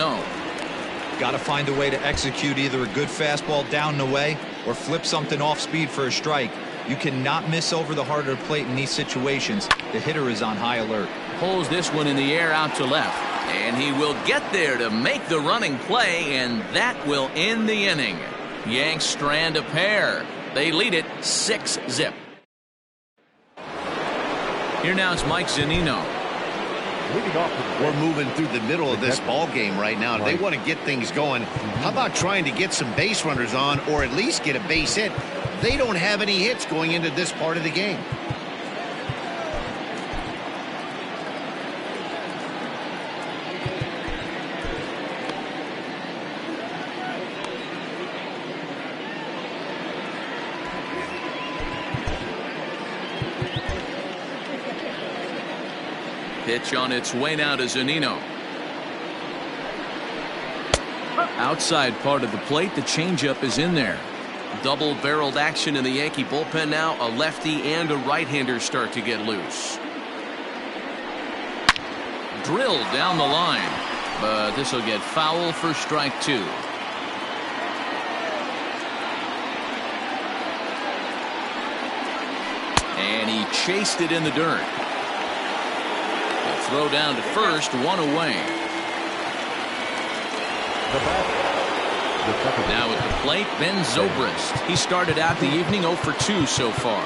Got to find a way to execute either a good fastball down the way or flip something off speed for a strike. You cannot miss over the heart of the plate in these situations. The hitter is on high alert. Pulls this one in the air out to left. And he will get there to make the running play, and that will end the inning. Yanks strand a pair. They lead it 6-0. Here now is Mike Zunino. We're moving through the middle of this ball game right now. They want to get things going. How about trying to get some base runners on, or at least get a base hit? They don't have any hits going into this part of the game. Pitch on its way now to Zunino. Outside part of the plate, the changeup is in there. Double-barreled action in the Yankee bullpen now. A lefty and a right-hander start to get loose. Drilled down the line, but this will get foul for strike 2. And he chased it in the dirt. A throw down to first, 1 away. Now at the plate, Ben Zobrist. He started out the evening 0 for 2 so far.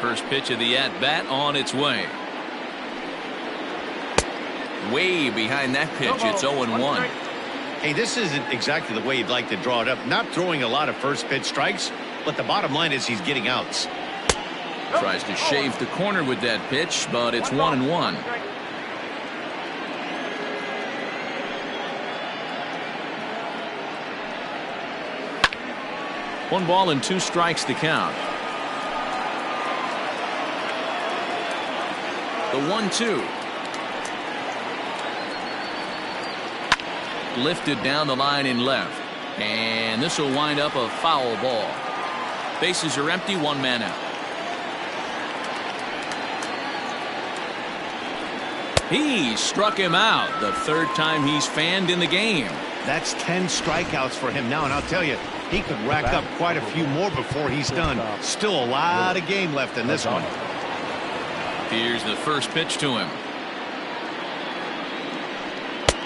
First pitch of the at-bat on its way. Way behind that pitch, it's 0-1. Hey, this isn't exactly the way you'd like to draw it up. Not throwing a lot of first pitch strikes, but the bottom line is he's getting outs. Tries to shave the corner with that pitch, but it's 1-1. One ball and 2 strikes to count. The 1-2. Lifted down the line in left. And this will wind up a foul ball. Bases are empty, 1 man out. He struck him out. The 3rd time he's fanned in the game. That's 10 strikeouts for him now, and I'll tell you, he could rack up quite a few more before he's done. Still a lot of game left in this one. Here's the first pitch to him.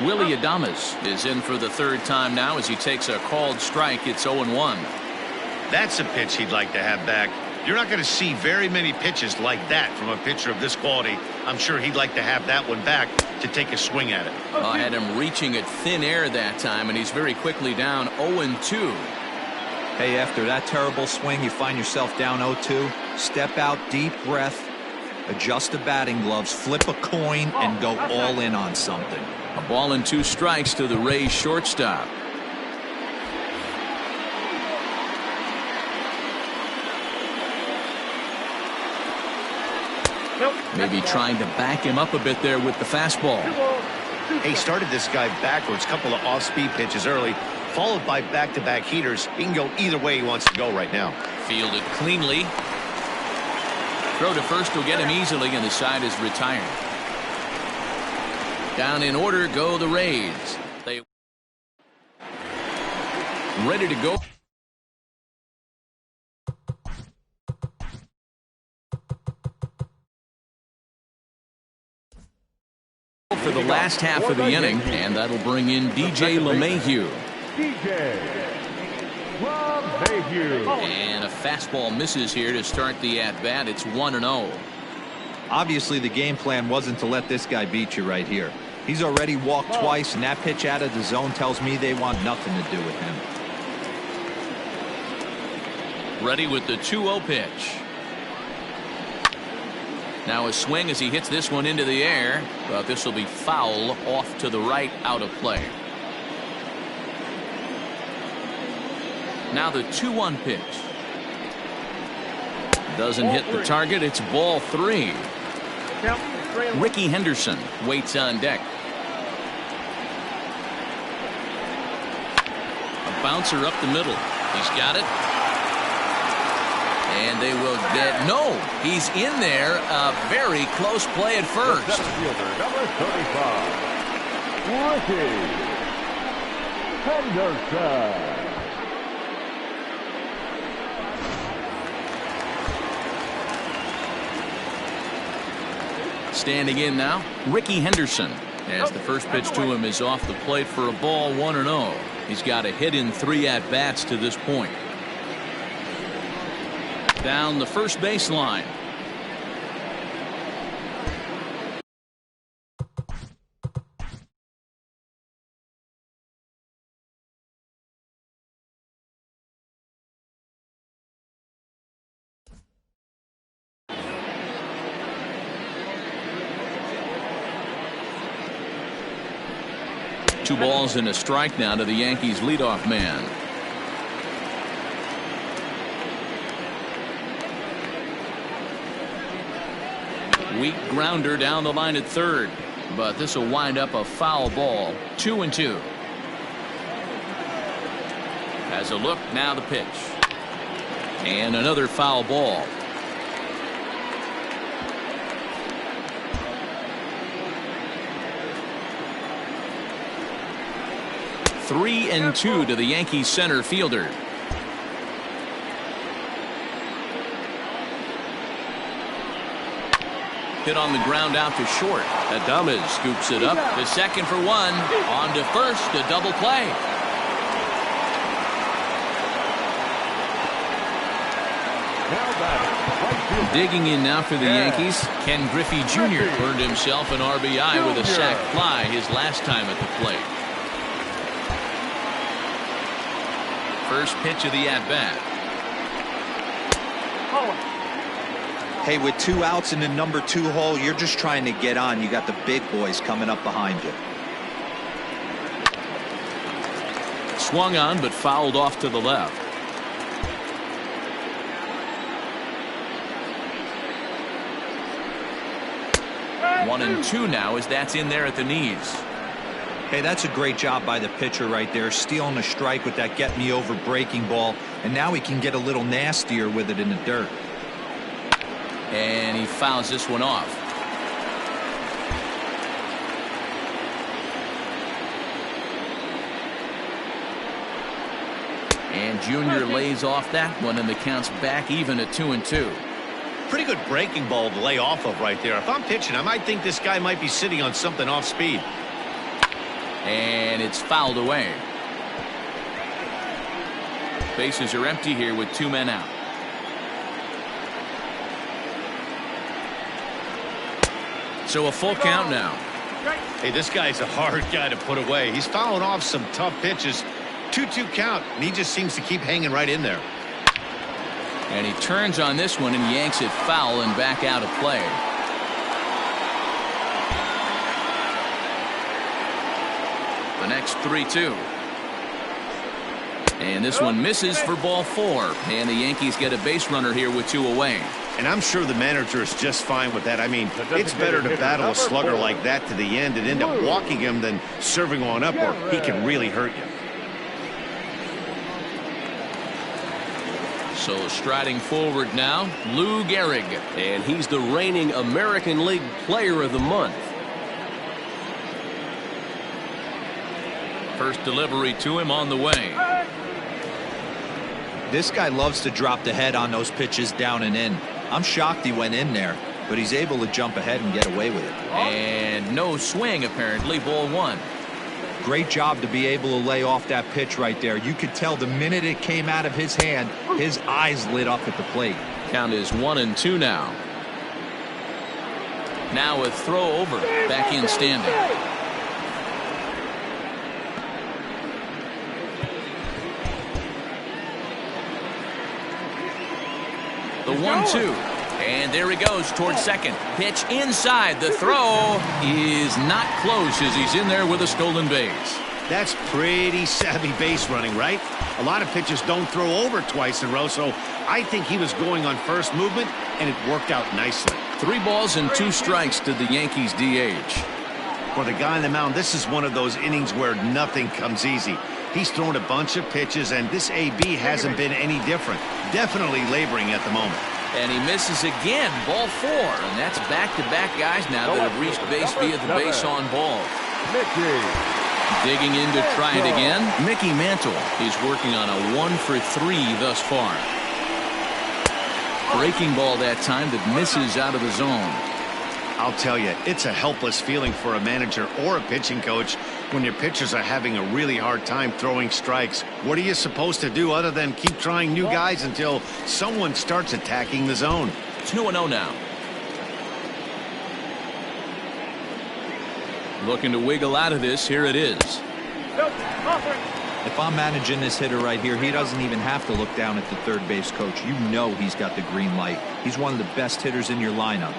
Willie Adames is in for the 3rd time now as he takes a called strike. It's 0-1. That's a pitch he'd like to have back. You're not going to see very many pitches like that from a pitcher of this quality. I'm sure he'd like to have that one back to take a swing at it. I had him reaching at thin air that time, and he's very quickly down 0-2. Hey, after that terrible swing, you find yourself down 0-2. Step out, deep breath, adjust the batting gloves, flip a coin, and go all in on something. A ball and 2 strikes to the Rays shortstop. Maybe trying to back him up a bit there with the fastball. He started this guy backwards, couple of off-speed pitches early, followed by back-to-back heaters. He can go either way he wants to go right now. Fielded cleanly. Throw to first will get him easily, and the side is retired. Down in order go the Rays. They ready to go. For the last half of the inning, and that'll bring in DJ LeMahieu. And a fastball misses here to start the at-bat. It's 1-0. Obviously, the game plan wasn't to let this guy beat you right here. He's already walked twice, and that pitch out of the zone tells me they want nothing to do with him. Ready with the 2-0 pitch. Now a swing as he hits this one into the air, but this will be foul off to the right, out of play. Now the 2-1 pitch. Doesn't hit the target. It's ball 3. Ricky Henderson waits on deck. A bouncer up the middle. He's got it. And they will get, no, he's in there. A very close play at first. Fielder, number 35, Ricky Henderson. Standing in now, Ricky Henderson, as the first pitch to him is off the plate for a ball, 1-0. He's got a hit in 3 at-bats to this point. Down the first baseline. Two balls and a strike now to the Yankees leadoff man. Weak grounder down the line at third, but this will wind up a foul ball. 2-2. Has a look, now the pitch. And another foul ball. Three and 2 to the Yankees center fielder. Hit on the ground out to short. Adames scoops it up to second for one. On to first, a double play. Digging in now for the Yankees, Ken Griffey Jr. earned himself an RBI with a sac fly his last time at the plate. First pitch of the at-bat. Hey, with 2 outs in the number 2 hole, you're just trying to get on. You got the big boys coming up behind you. Swung on, but fouled off to the left. One and 2 now as that's in there at the knees. Hey, that's a great job by the pitcher right there, stealing a strike with that get-me-over breaking ball, and now he can get a little nastier with it in the dirt. And he fouls this one off. And Junior lays off that one, and the count's back even at 2-2. Pretty good breaking ball to lay off of right there. If I'm pitching, I might think this guy might be sitting on something off speed. And it's fouled away. Bases are empty here with 2 men out. So a full count now. Hey, this guy's a hard guy to put away. He's fouling off some tough pitches. 2-2 count, and he just seems to keep hanging right in there. And he turns on this one and yanks it foul and back out of play. The next 3-2. And this one misses for ball 4. And the Yankees get a base runner here with 2 away. And I'm sure the manager is just fine with that. I mean, it's better to battle a slugger like that to the end and end up walking him than serving one up, or he can really hurt you. So striding forward now, Lou Gehrig. And he's the reigning American League Player of the Month. First delivery to him on the way. This guy loves to drop the head on those pitches down and in. I'm shocked he went in there, but he's able to jump ahead and get away with it. And no swing, apparently. Ball 1. Great job to be able to lay off that pitch right there. You could tell the minute it came out of his hand, his eyes lit up at the plate. Count is 1-2 now. Now a throw over. Back in standing. The 1-2. And there he goes towards second. Pitch inside. The throw is not close as he's in there with a stolen base. That's pretty savvy base running, right? A lot of pitchers don't throw over twice in a row, so I think he was going on first movement, and it worked out nicely. 3 balls and 2 strikes to the Yankees DH. For the guy on the mound, this is one of those innings where nothing comes easy. He's thrown a bunch of pitches, and this AB hasn't been any different. Definitely laboring at the moment. And he misses again. Ball 4. And that's back-to-back guys now that have reached base via the base on ball. Digging in to try it again. Mickey Mantle is working on a 1 for 3 thus far. Breaking ball that time that misses out of the zone. I'll tell you, it's a helpless feeling for a manager or a pitching coach when your pitchers are having a really hard time throwing strikes. What are you supposed to do other than keep trying new guys until someone starts attacking the zone? 2-0 now. Looking to wiggle out of this. Here it is. If I'm managing this hitter right here, he doesn't even have to look down at the third base coach. You know he's got the green light. He's one of the best hitters in your lineup.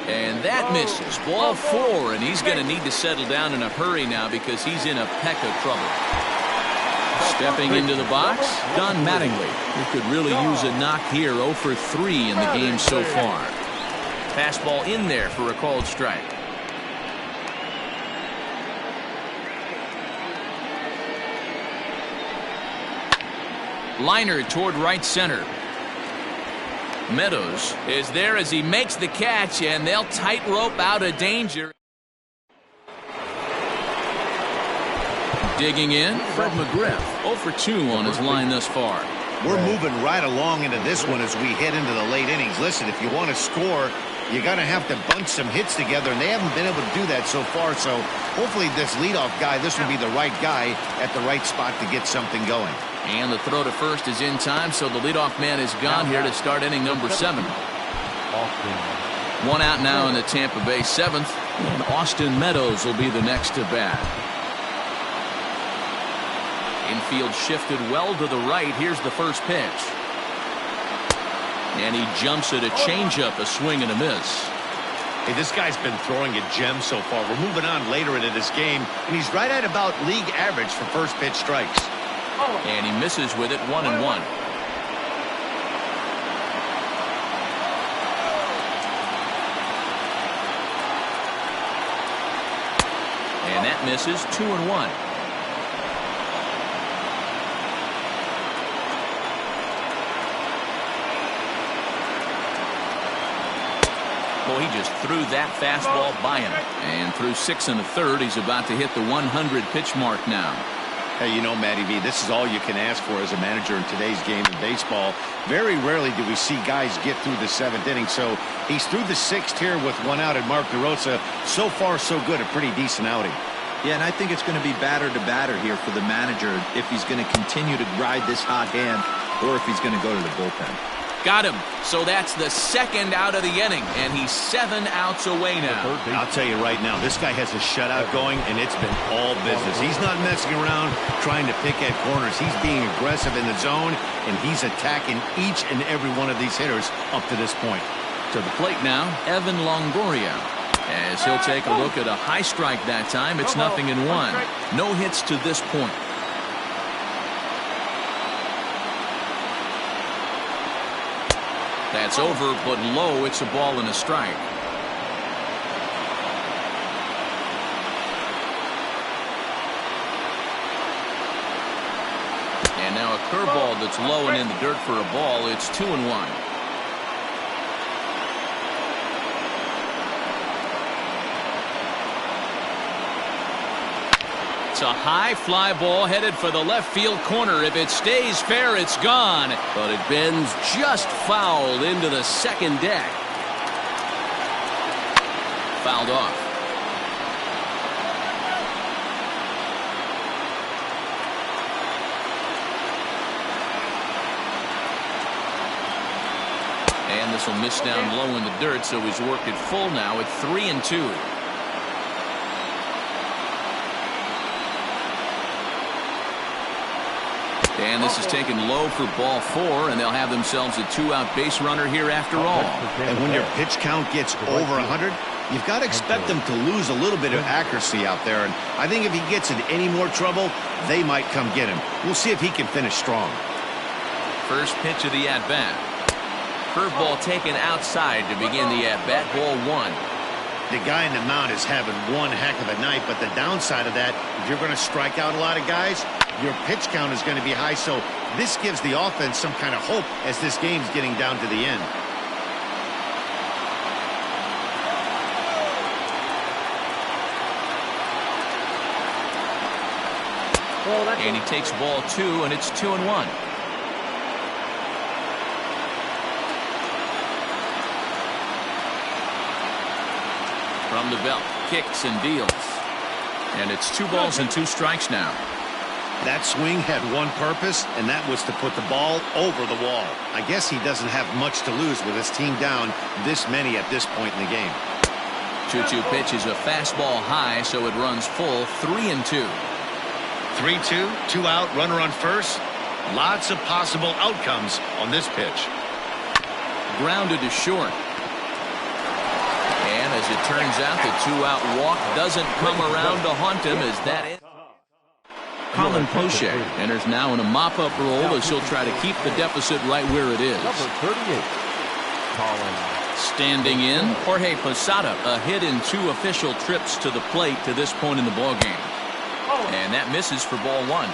And that misses. Ball 4, and he's going to need to settle down in a hurry now because he's in a peck of trouble. Stepping into the box, Don Mattingly. He could really use a knock here. 0 for 3 in the game so far. Fastball in there for a called strike. Liner toward right center. Meadows is there as he makes the catch, and they'll tightrope out of danger. Digging in, Fred McGriff. 0 for 2 on his line thus far. We're moving right along into this one as we head into the late innings. Listen, if you want to score, you got to have to bunch some hits together, and they haven't been able to do that so far. So hopefully this leadoff guy, this will be the right guy at the right spot to get something going. And the throw to first is in time, so the leadoff man is gone here to start inning number 7. One out now in the Tampa Bay 7th, and Austin Meadows will be the next to bat. Infield shifted well to the right. Here's the first pitch. And he jumps at a changeup, a swing and a miss. Hey, this guy's been throwing a gem so far. We're moving on later into this game, and he's right at about league average for first pitch strikes. And he misses with it, 1-1. And that misses, 2-1. Boy, he just threw that fastball by him. And through 6 1/3, he's about to hit the 100 pitch mark now. Hey, you know, Matty V, this is all you can ask for as a manager in today's game in baseball. Very rarely do we see guys get through the 7th inning. So he's through the 6th here with 1 out, and Mark DeRosa, so far so good, a pretty decent outing. Yeah, and I think it's going to be batter to batter here for the manager if he's going to continue to ride this hot hand or if he's going to go to the bullpen. Got him. So that's the 2nd out of the inning, and he's 7 outs away now. I'll tell you right now, this guy has a shutout going, and it's been all business. He's not messing around trying to pick at corners. He's being aggressive in the zone, and he's attacking each and every one of these hitters up to this point. To the plate now, Evan Longoria. As he'll take a look at a high strike that time, it's 0-1. No hits to this point. That's over, but low. It's a ball and a strike. And now a curveball that's low and in the dirt for a ball. It's 2-1. It's a high fly ball headed for the left field corner. If it stays fair, it's gone. But it bends just foul into the second deck. Fouled off. And this will miss down low in the dirt, so he's worked it full now at 3-2. And this is taken low for ball 4, and they'll have themselves a 2-out base runner here after all. And when your pitch count gets over 100, you've got to expect them to lose a little bit of accuracy out there. And I think if he gets in any more trouble, they might come get him. We'll see if he can finish strong. First pitch of the at-bat. Curveball taken outside to begin the at-bat. Ball 1. The guy in the mound is having one heck of a night, but the downside of that, if you're going to strike out a lot of guys, your pitch count is going to be high. So this gives the offense some kind of hope as this game's getting down to the end. And he takes ball 2, and it's 2-1. From the belt, kicks and deals. And it's 2 balls and 2 strikes now. That swing had one purpose, and that was to put the ball over the wall. I guess he doesn't have much to lose with his team down this many at this point in the game. 2-2 pitch is a fastball high, so it runs full. 3-2. 3-2, 2 out, runner on first. Lots of possible outcomes on this pitch. Grounded to short. And as it turns out, the 2-out walk doesn't come around to haunt him as that is. Colin Poche enters now in a mop-up role as he'll try to keep the deficit right where it is. Number 38, Colin. Standing in, Jorge Posada, a hit in 2 official trips to the plate to this point in the ballgame. And that misses for ball 1. 1-0.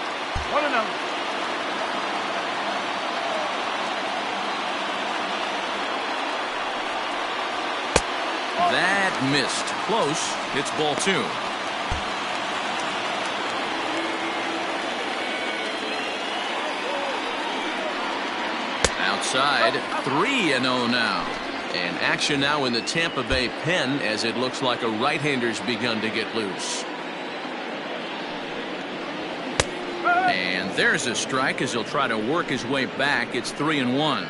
That missed. Close. It's ball 2. Outside, 3-0 now. And action now in the Tampa Bay pen as it looks like a right-hander's begun to get loose. And there's a strike as he'll try to work his way back. It's 3-1.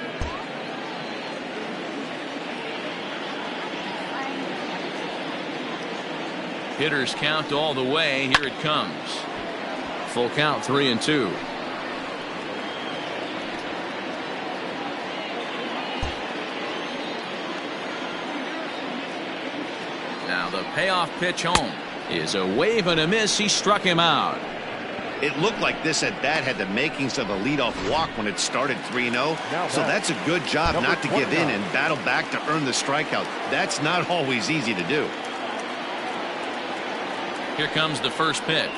Hitters count all the way. Here it comes. Full count, 3-2. Now the payoff pitch home is a wave and a miss. He struck him out. It looked like this at bat had the makings of a leadoff walk when it started 3-0. So that's a good job not to give in and battle back to earn the strikeout. That's not always easy to do. Here comes the first pitch.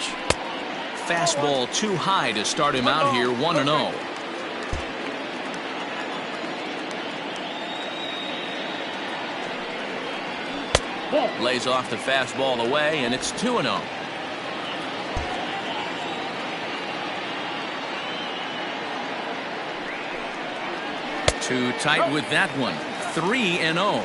Fastball too high to start him out here, 1-0. Lays off the fastball away, and it's 2-0. Too tight with that one. 3-0.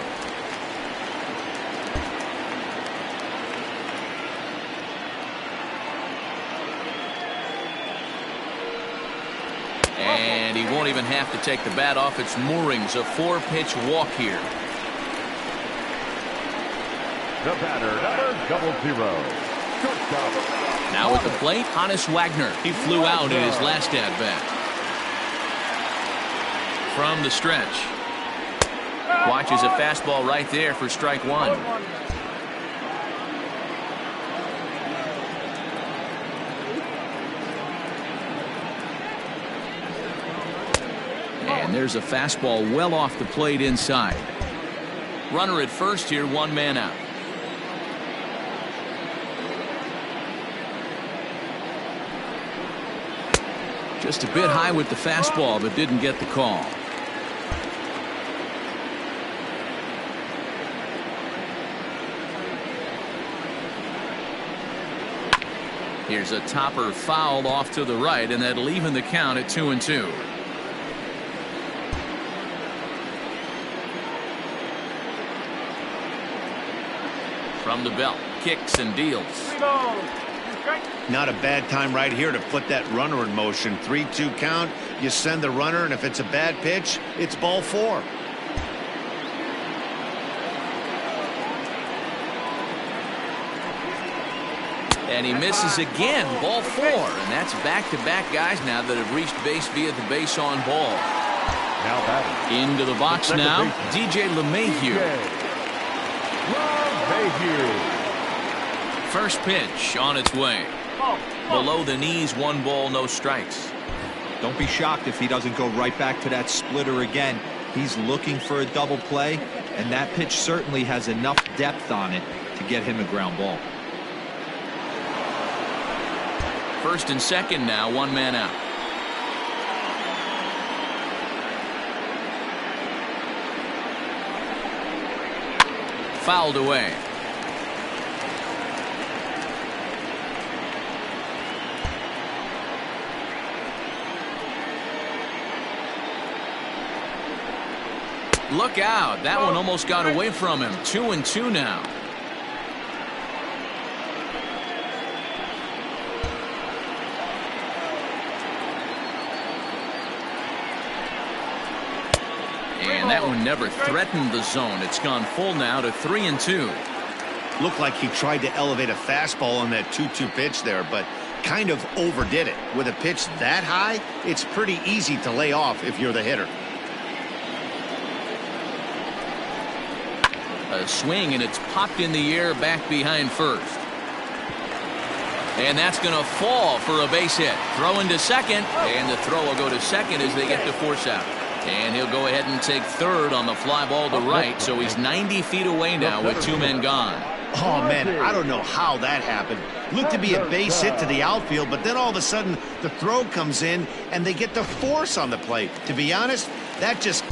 And he won't even have to take the bat off its moorings. A 4-pitch walk here. The batter, number 00. Shortstop. Now at the plate, Hannes Wagner. He flew out in his last at-bat. From the stretch. Watches a fastball right there for strike 1. And there's a fastball well off the plate inside. Runner at first here, 1 man out. Just a bit high with the fastball, but didn't get the call. Here's a topper fouled off to the right, and that'll even the count at 2-2. From the belt, kicks and deals. Not a bad time right here to put that runner in motion. 3-2 count. You send the runner, and if it's a bad pitch, it's ball 4. And he misses again. Ball 4. And that's back-to-back guys now that have reached base via the base on ball. Now batting. Into the box now, DJ LeMahieu. First pitch on its way. Below the knees, 1 ball, no strikes. Don't be shocked if he doesn't go right back to that splitter again. He's looking for a double play, and that pitch certainly has enough depth on it to get him a ground ball. First and second now, 1 man out. Fouled away. Look out. That one almost got away from him. 2-2 now. And that one never threatened the zone. It's gone full now to 3-2. Looked like he tried to elevate a fastball on that 2-2 pitch there, but kind of overdid it. With a pitch that high, it's pretty easy to lay off if you're the hitter. A swing, and it's popped in the air back behind first. And that's going to fall for a base hit. Throw into second, and the throw will go to second as they get the force out. And he'll go ahead and take third on the fly ball to right, so he's 90 feet away now with 2 men gone. Oh, man, I don't know how that happened. Looked to be a base hit to the outfield, but then all of a sudden the throw comes in and they get the force on the plate. To be honest, that just...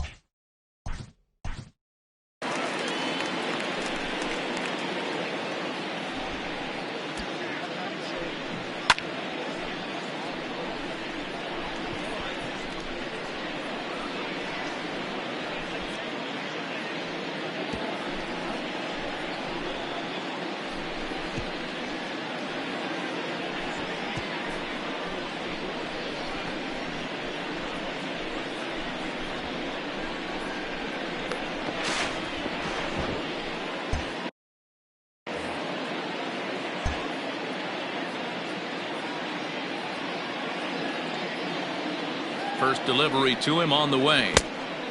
First delivery to him on the way.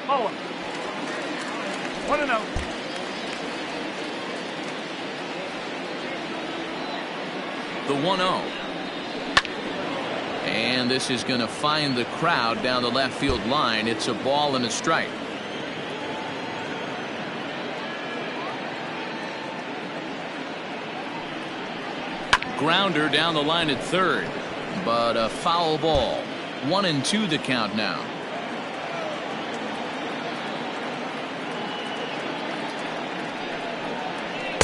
Ball 1-0. The 1-0. And this is going to find the crowd down the left field line. It's a ball and a strike. Grounder down the line at third, but a foul ball. 1-2 the count now.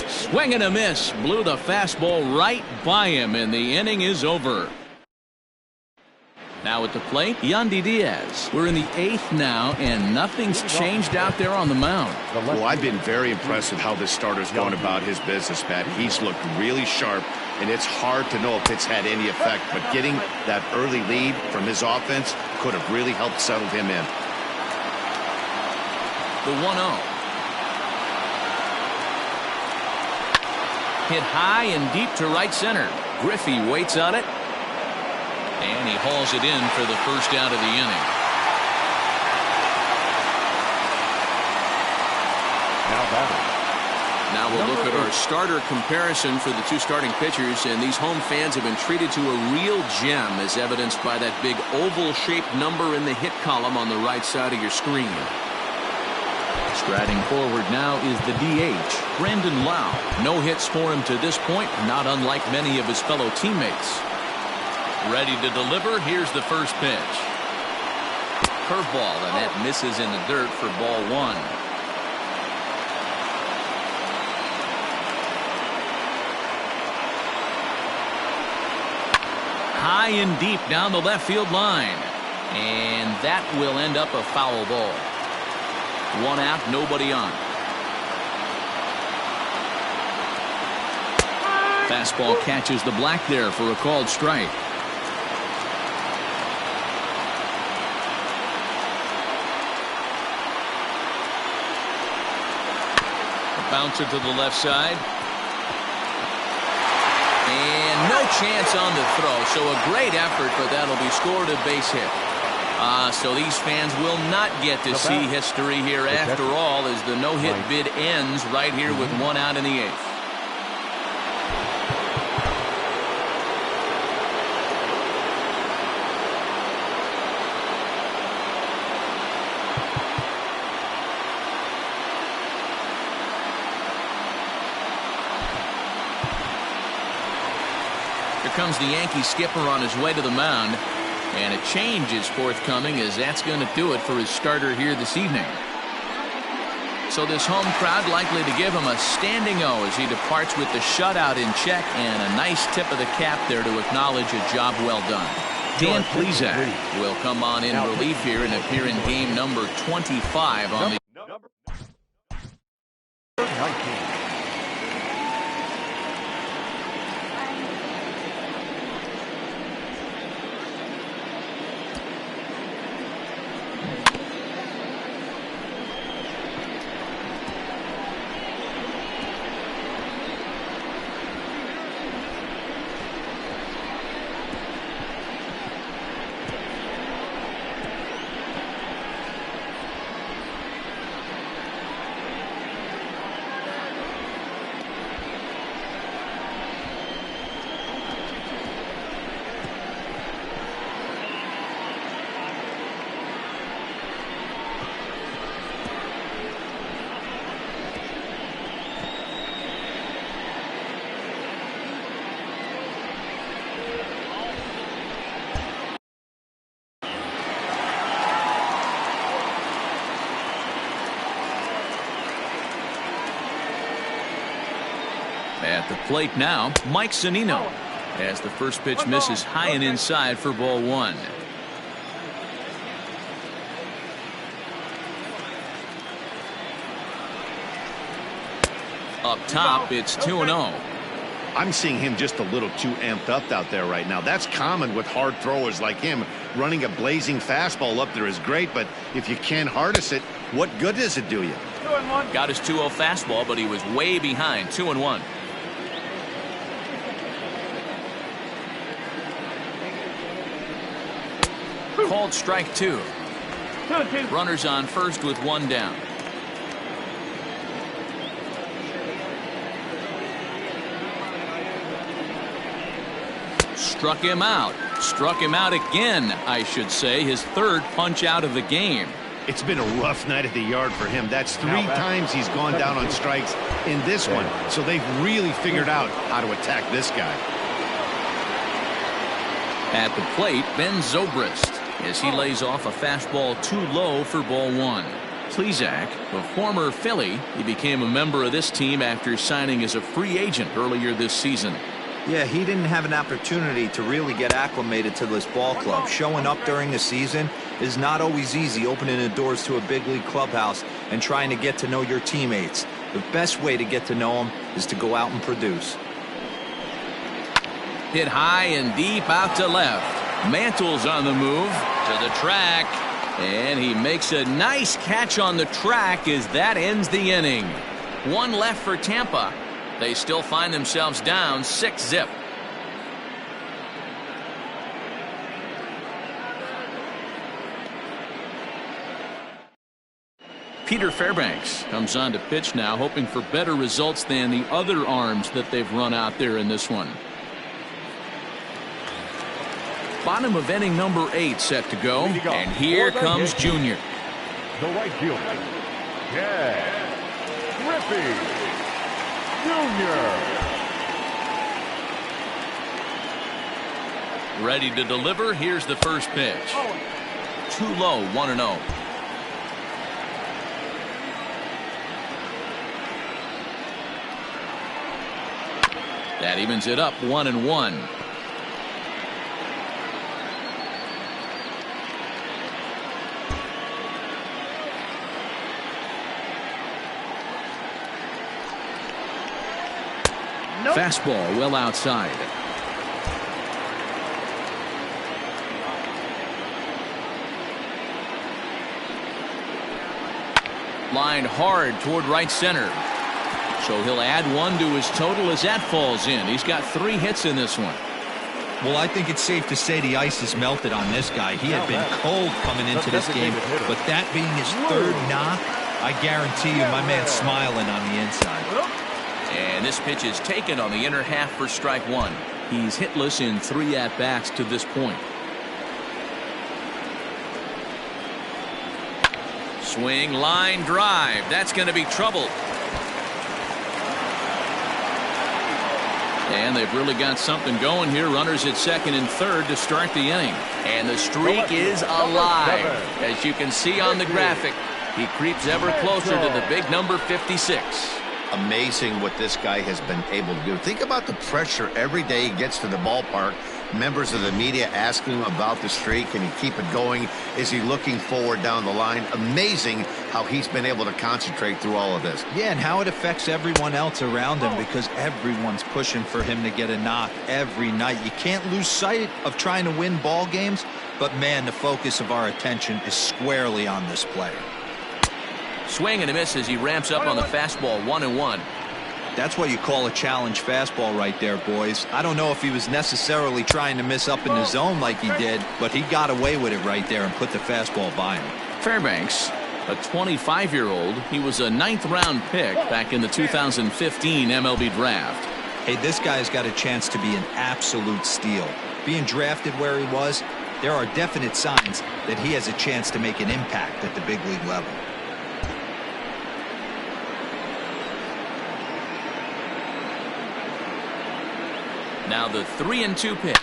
Swing and a miss. Blew the fastball right by him, and the inning is over. Now at the plate, Yandy Diaz. We're in the 8th now, and nothing's changed out there on the mound. Well, I've been very impressed with how this starter's going about his business, Pat. He's looked really sharp, and it's hard to know if it's had any effect, but getting that early lead from his offense could have really helped settle him in. The 1-0. Hit high and deep to right center. Griffey waits on it, and he hauls it in for the first out of the inning. Now we'll look at our starter comparison for the 2 starting pitchers, and these home fans have been treated to a real gem, as evidenced by that big oval-shaped number in the hit column on the right side of your screen. Striding forward now is the DH, Brandon Lau. No hits for him to this point, not unlike many of his fellow teammates. Ready to deliver. Here's the first pitch. Curveball, and that misses in the dirt for ball 1. High and deep down the left field line, and that will end up a foul ball. 1 out, nobody on. Fastball catches the black there for a called strike. A bouncer to the left side. And no chance on the throw, so a great effort, but that'll be scored a base hit. So these fans will not get to see history here after all, as the no-hit bid ends right here with 1 out in the 8th. Here comes the Yankee skipper on his way to the mound. And a change is forthcoming, as that's going to do it for his starter here this evening. So this home crowd likely to give him a standing O as he departs with the shutout in check, and a nice tip of the cap there to acknowledge a job well done. Dan Plesac will come on in relief here and appear in game number 25 on the... At the plate now, Mike Zunino, as the first pitch misses high and inside for ball one. Up top, it's 2-0. I'm seeing him just a little too amped up out there right now. That's common with hard throwers like him. Running a blazing fastball up there is great, but if you can't harness it, what good does it do you? 2-1. Got his 2-0 fastball, but he was way behind. 2-1. Called strike two. 2-2. Runners on first with one down. Struck him out. Struck him out again, I should say. His third punch out of the game. It's been a rough night at the yard for him. That's 3 times he's gone down on strikes in this one. So they've really figured out how to attack this guy. At the plate, Ben Zobrist, as he lays off a fastball too low for ball one. Plesac, a former Philly, he became a member of this team after signing as a free agent earlier this season. Yeah, he didn't have an opportunity to really get acclimated to this ball club. Showing up during the season is not always easy, opening the doors to a big league clubhouse and trying to get to know your teammates. The best way to get to know them is to go out and produce. Hit high and deep out to left. Mantle's on the move to the track, and he makes a nice catch on the track as that ends the inning. One left for Tampa. They still find themselves down 6-0. Peter Fairbanks comes on to pitch now, hoping for better results than the other arms that they've run out there in this one. Bottom of inning number 8 set to go, and here comes Junior. The right fielder, Ken Griffey Jr. Ready to deliver. Here's the first pitch. Too low, 1-0. That evens it up, 1-1. Fastball well outside. Line hard toward right center. So he'll add 1 to his total as that falls in. He's got 3 hits in this one. Well, I think it's safe to say the ice is melted on this guy. He had been cold coming into this game, but that being his 3rd knock, I guarantee you my man's smiling on the inside. And this pitch is taken on the inner half for strike 1. He's hitless in 3 at-bats to this point. Swing, line drive. That's going to be trouble. And they've really got something going here. Runners at second and third to start the inning. And the streak is alive. As you can see on the graphic, he creeps ever closer to the big number 56. Amazing what this guy has been able to do. Think about the pressure every day he gets to the ballpark. Members of the media asking him about the streak. Can he keep it going? Is he looking forward down the line? Amazing how he's been able to concentrate through all of this. Yeah, and how it affects everyone else around him, because everyone's pushing for him to get a knock every night. You can't lose sight of trying to win ball games, but man, the focus of our attention is squarely on this player. Swing and a miss as he ramps up on the fastball, 1-1. That's what you call a challenge fastball right there, boys. I don't know if he was necessarily trying to miss up in the zone like he did, but he got away with it right there and put the fastball by him. Fairbanks, a 25-year-old. He was a 9th-round pick back in the 2015 MLB draft. Hey, this guy's got a chance to be an absolute steal. Being drafted where he was, there are definite signs that he has a chance to make an impact at the big league level. Now the 3-2 pitch.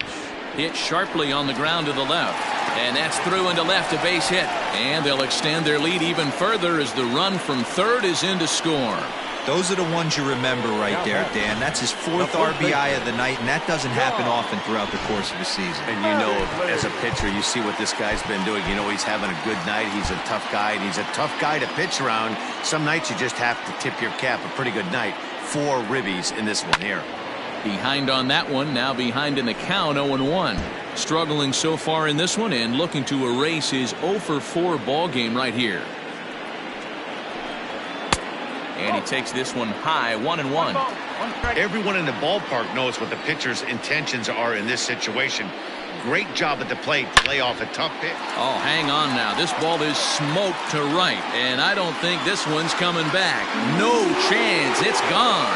Hit sharply on the ground to the left. And that's through into left, a base hit. And they'll extend their lead even further as the run from third is in to score. Those are the ones you remember right there, Dan. That's his 4th RBI of the night, and that doesn't happen often throughout the course of the season. And you know, as a pitcher, you see what this guy's been doing. You know he's having a good night. He's a tough guy, and he's a tough guy to pitch around. Some nights you just have to tip your cap. A pretty good night. 4 ribbies in this one here. Behind on that one, now behind in the count, 0-1. Struggling so far in this one and looking to erase his 0-for-4 ball game right here. And he takes this one high, 1-1. Everyone in the ballpark knows what the pitcher's intentions are in this situation. Great job at the plate to lay off a tough pitch. Oh, hang on now. This ball is smoked to right, and I don't think this one's coming back. No chance. It's gone.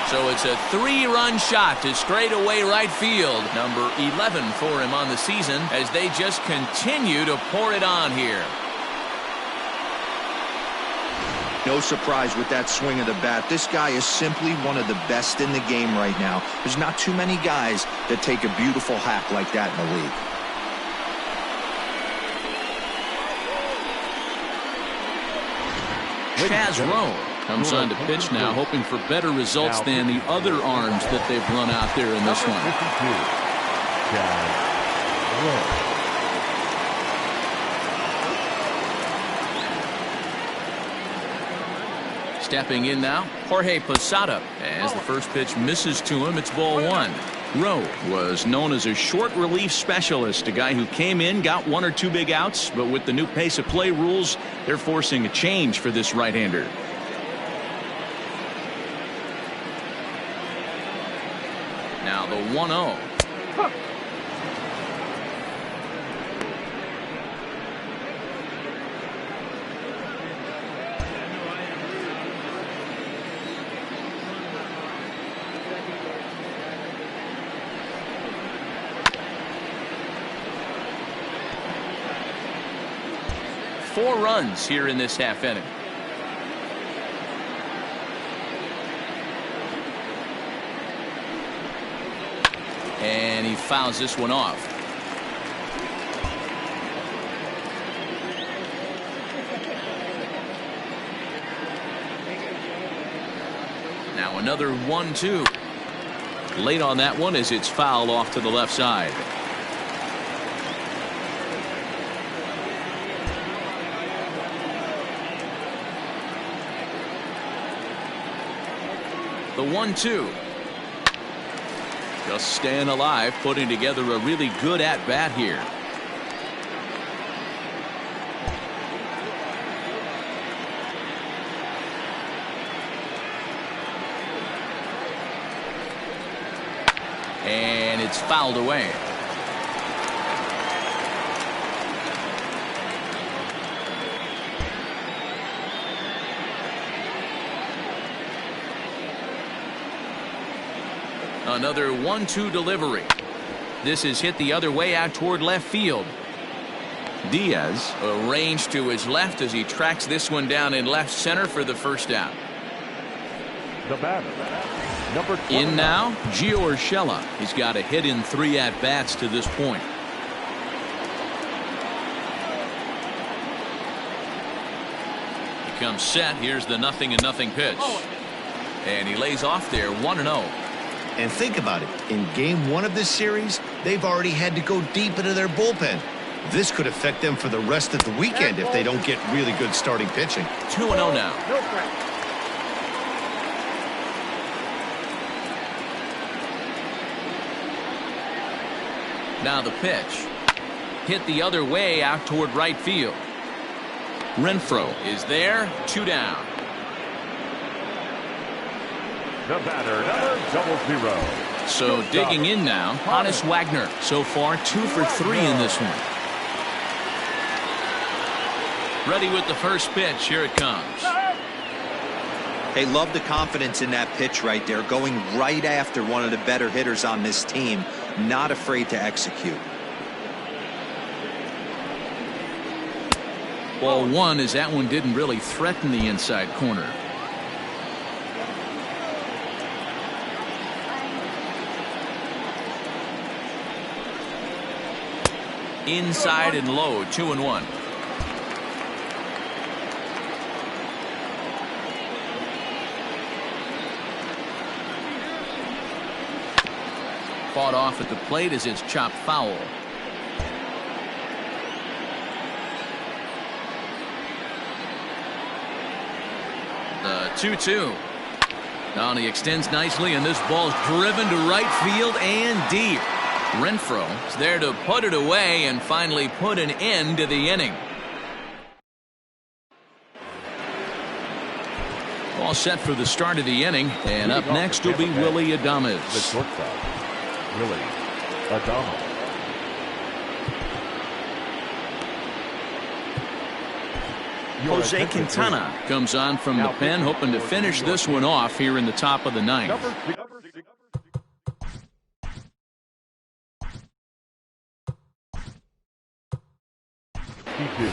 So it's a 3-run shot to straightaway right field. Number 11 for him on the season as they just continue to pour it on here. No surprise with that swing of the bat. This guy is simply one of the best in the game right now. There's not too many guys that take a beautiful hack like that in the league. Chaz Rowe comes on to pitch now, hoping for better results than the other arms that they've run out there in this one. Stepping in now, Jorge Posada. As the first pitch misses to him, it's ball 1. Rowe was known as a short relief specialist, a guy who came in, got 1 or 2 big outs, but with the new pace of play rules, they're forcing a change for this right-hander. Now the 1-0. 4 runs here in this half inning. And he fouls this one off. Now another 1-2. Late on that one as it's fouled off to the left side. The 1-2. Just staying alive, putting together a really good at-bat here. And it's fouled away. Another 1-2 delivery. This is hit the other way out toward left field. Diaz arranged to his left as he tracks this one down in left center for the first out. The batter, number 29. In now, Gio Urshela. He's got a hit in 3 at-bats to this point. He comes set. Here's the 0-0 pitch. And he lays off there, 1-0. And think about it. In game 1 of this series, they've already had to go deep into their bullpen. This could affect them for the rest of the weekend if they don't get really good starting pitching. 2-0 now. Now the pitch. Hit the other way out toward right field. Renfroe is there. 2 down. The batter, number 00. So digging in now, Honus Wagner. So far 2 for 3 in this one. Ready with the first pitch. Here it comes. Hey, love the confidence in that pitch right there, going right after one of the better hitters on this team, not afraid to execute. Ball 1 as that one didn't really threaten the inside corner. Inside and low, 2-1. Fought off at the plate as it's chopped foul. The 2-2. Now he extends nicely, and this ball's driven to right field and deep. Renfroe is there to put it away and finally put an end to the inning. All set for the start of the inning, and up next will be Willie Adames. The shortstop, Willie Adames. Jose Quintana comes on from the pen, hoping to finish this one off here in the top of the ninth.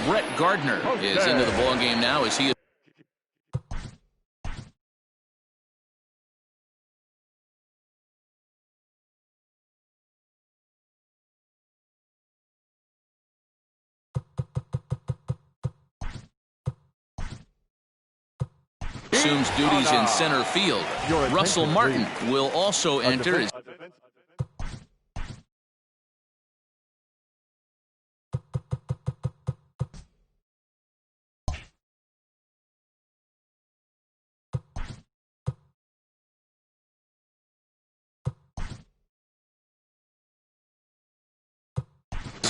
Brett Gardner is into the ballgame now as he is. Assumes duties in center field. Russell Martin will also enter.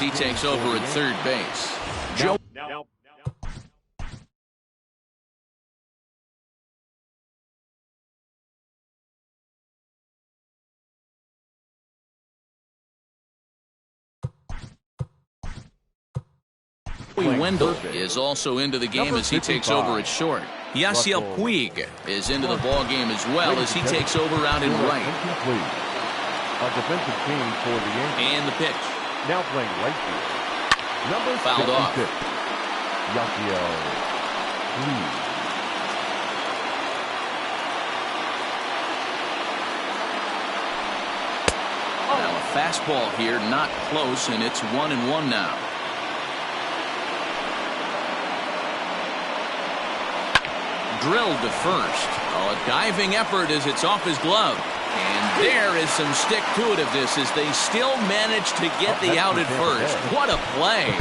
He takes over at third base. Joe. Wendell is also into the game as he takes over at short. Yasiel Puig is into the ball game as well as he takes over out in right. A defensive team for the Yankees. And the pitch. Now playing right field. Number fouled off. Yasiel Puig. Now a fastball here, not close, and it's 1-1 now. Drilled to first. Oh, a diving effort as it's off his glove. And there is some stick-to-itiveness as they still manage to get the out at first. What a play.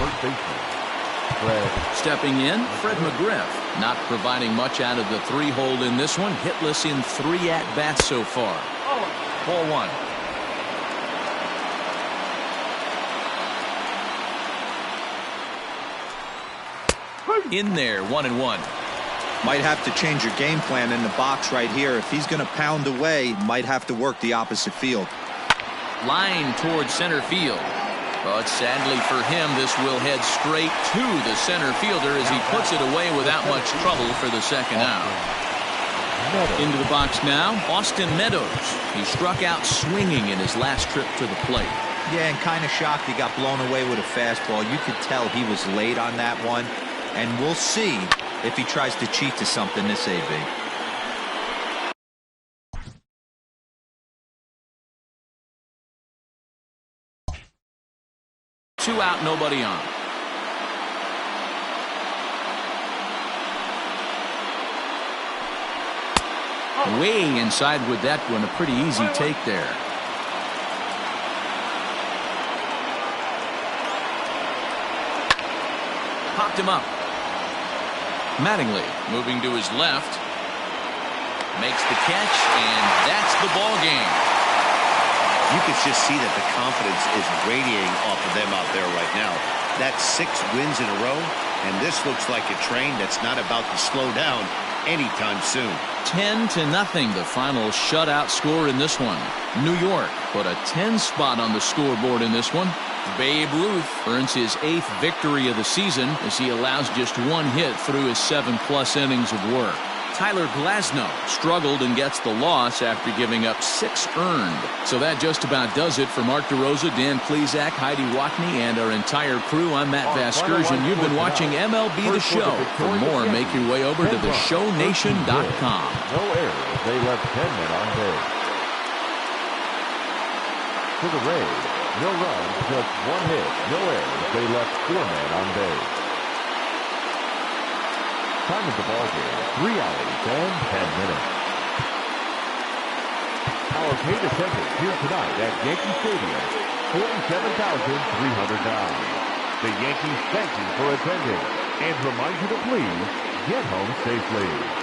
Stepping in, Fred McGriff. Not providing much out of the three-hole in this one. Hitless in 3 at-bats so far. Ball one. In there, 1-1. Might have to change your game plan in the box right here. If he's going to pound away, might have to work the opposite field. Line towards center field. But sadly for him, this will head straight to the center fielder as he puts it away without much trouble for the second out. Into the box now, Austin Meadows. He struck out swinging in his last trip to the plate. Yeah, and kind of shocked he got blown away with a fastball. You could tell he was late on that one. And we'll see if he tries to cheat to something this AB. Two out, nobody on. Way inside with that one, a pretty easy take there. Popped him up. Mattingly moving to his left, makes the catch, and that's the ball game. You can just see that the confidence is radiating off of them out there right now. That's 6 wins in a row, and this looks like a train that's not about to slow down anytime soon. 10-0, the final shutout score in this one. New York put a 10 spot on the scoreboard in this one. Babe Ruth earns his 8th victory of the season as he allows just 1 hit through his 7+ innings of work. Tyler Glasnow struggled and gets the loss after giving up 6 earned. So that just about does it for Mark DeRosa, Dan Plesac, Heidi Watney, and our entire crew. I'm Matt Vasgersian. You've been watching MLB The Show. For more, make your way over to theshownation.com. No errors. They left 10 men on base. for the Rays. No runs, just 1 hit, no errors. They left 4 men on base. Time of the ball game, 3 hours and 10 minutes. Our paid attendance here tonight at Yankee Stadium, 47,309. The Yankees thank you for attending and remind you to please get home safely.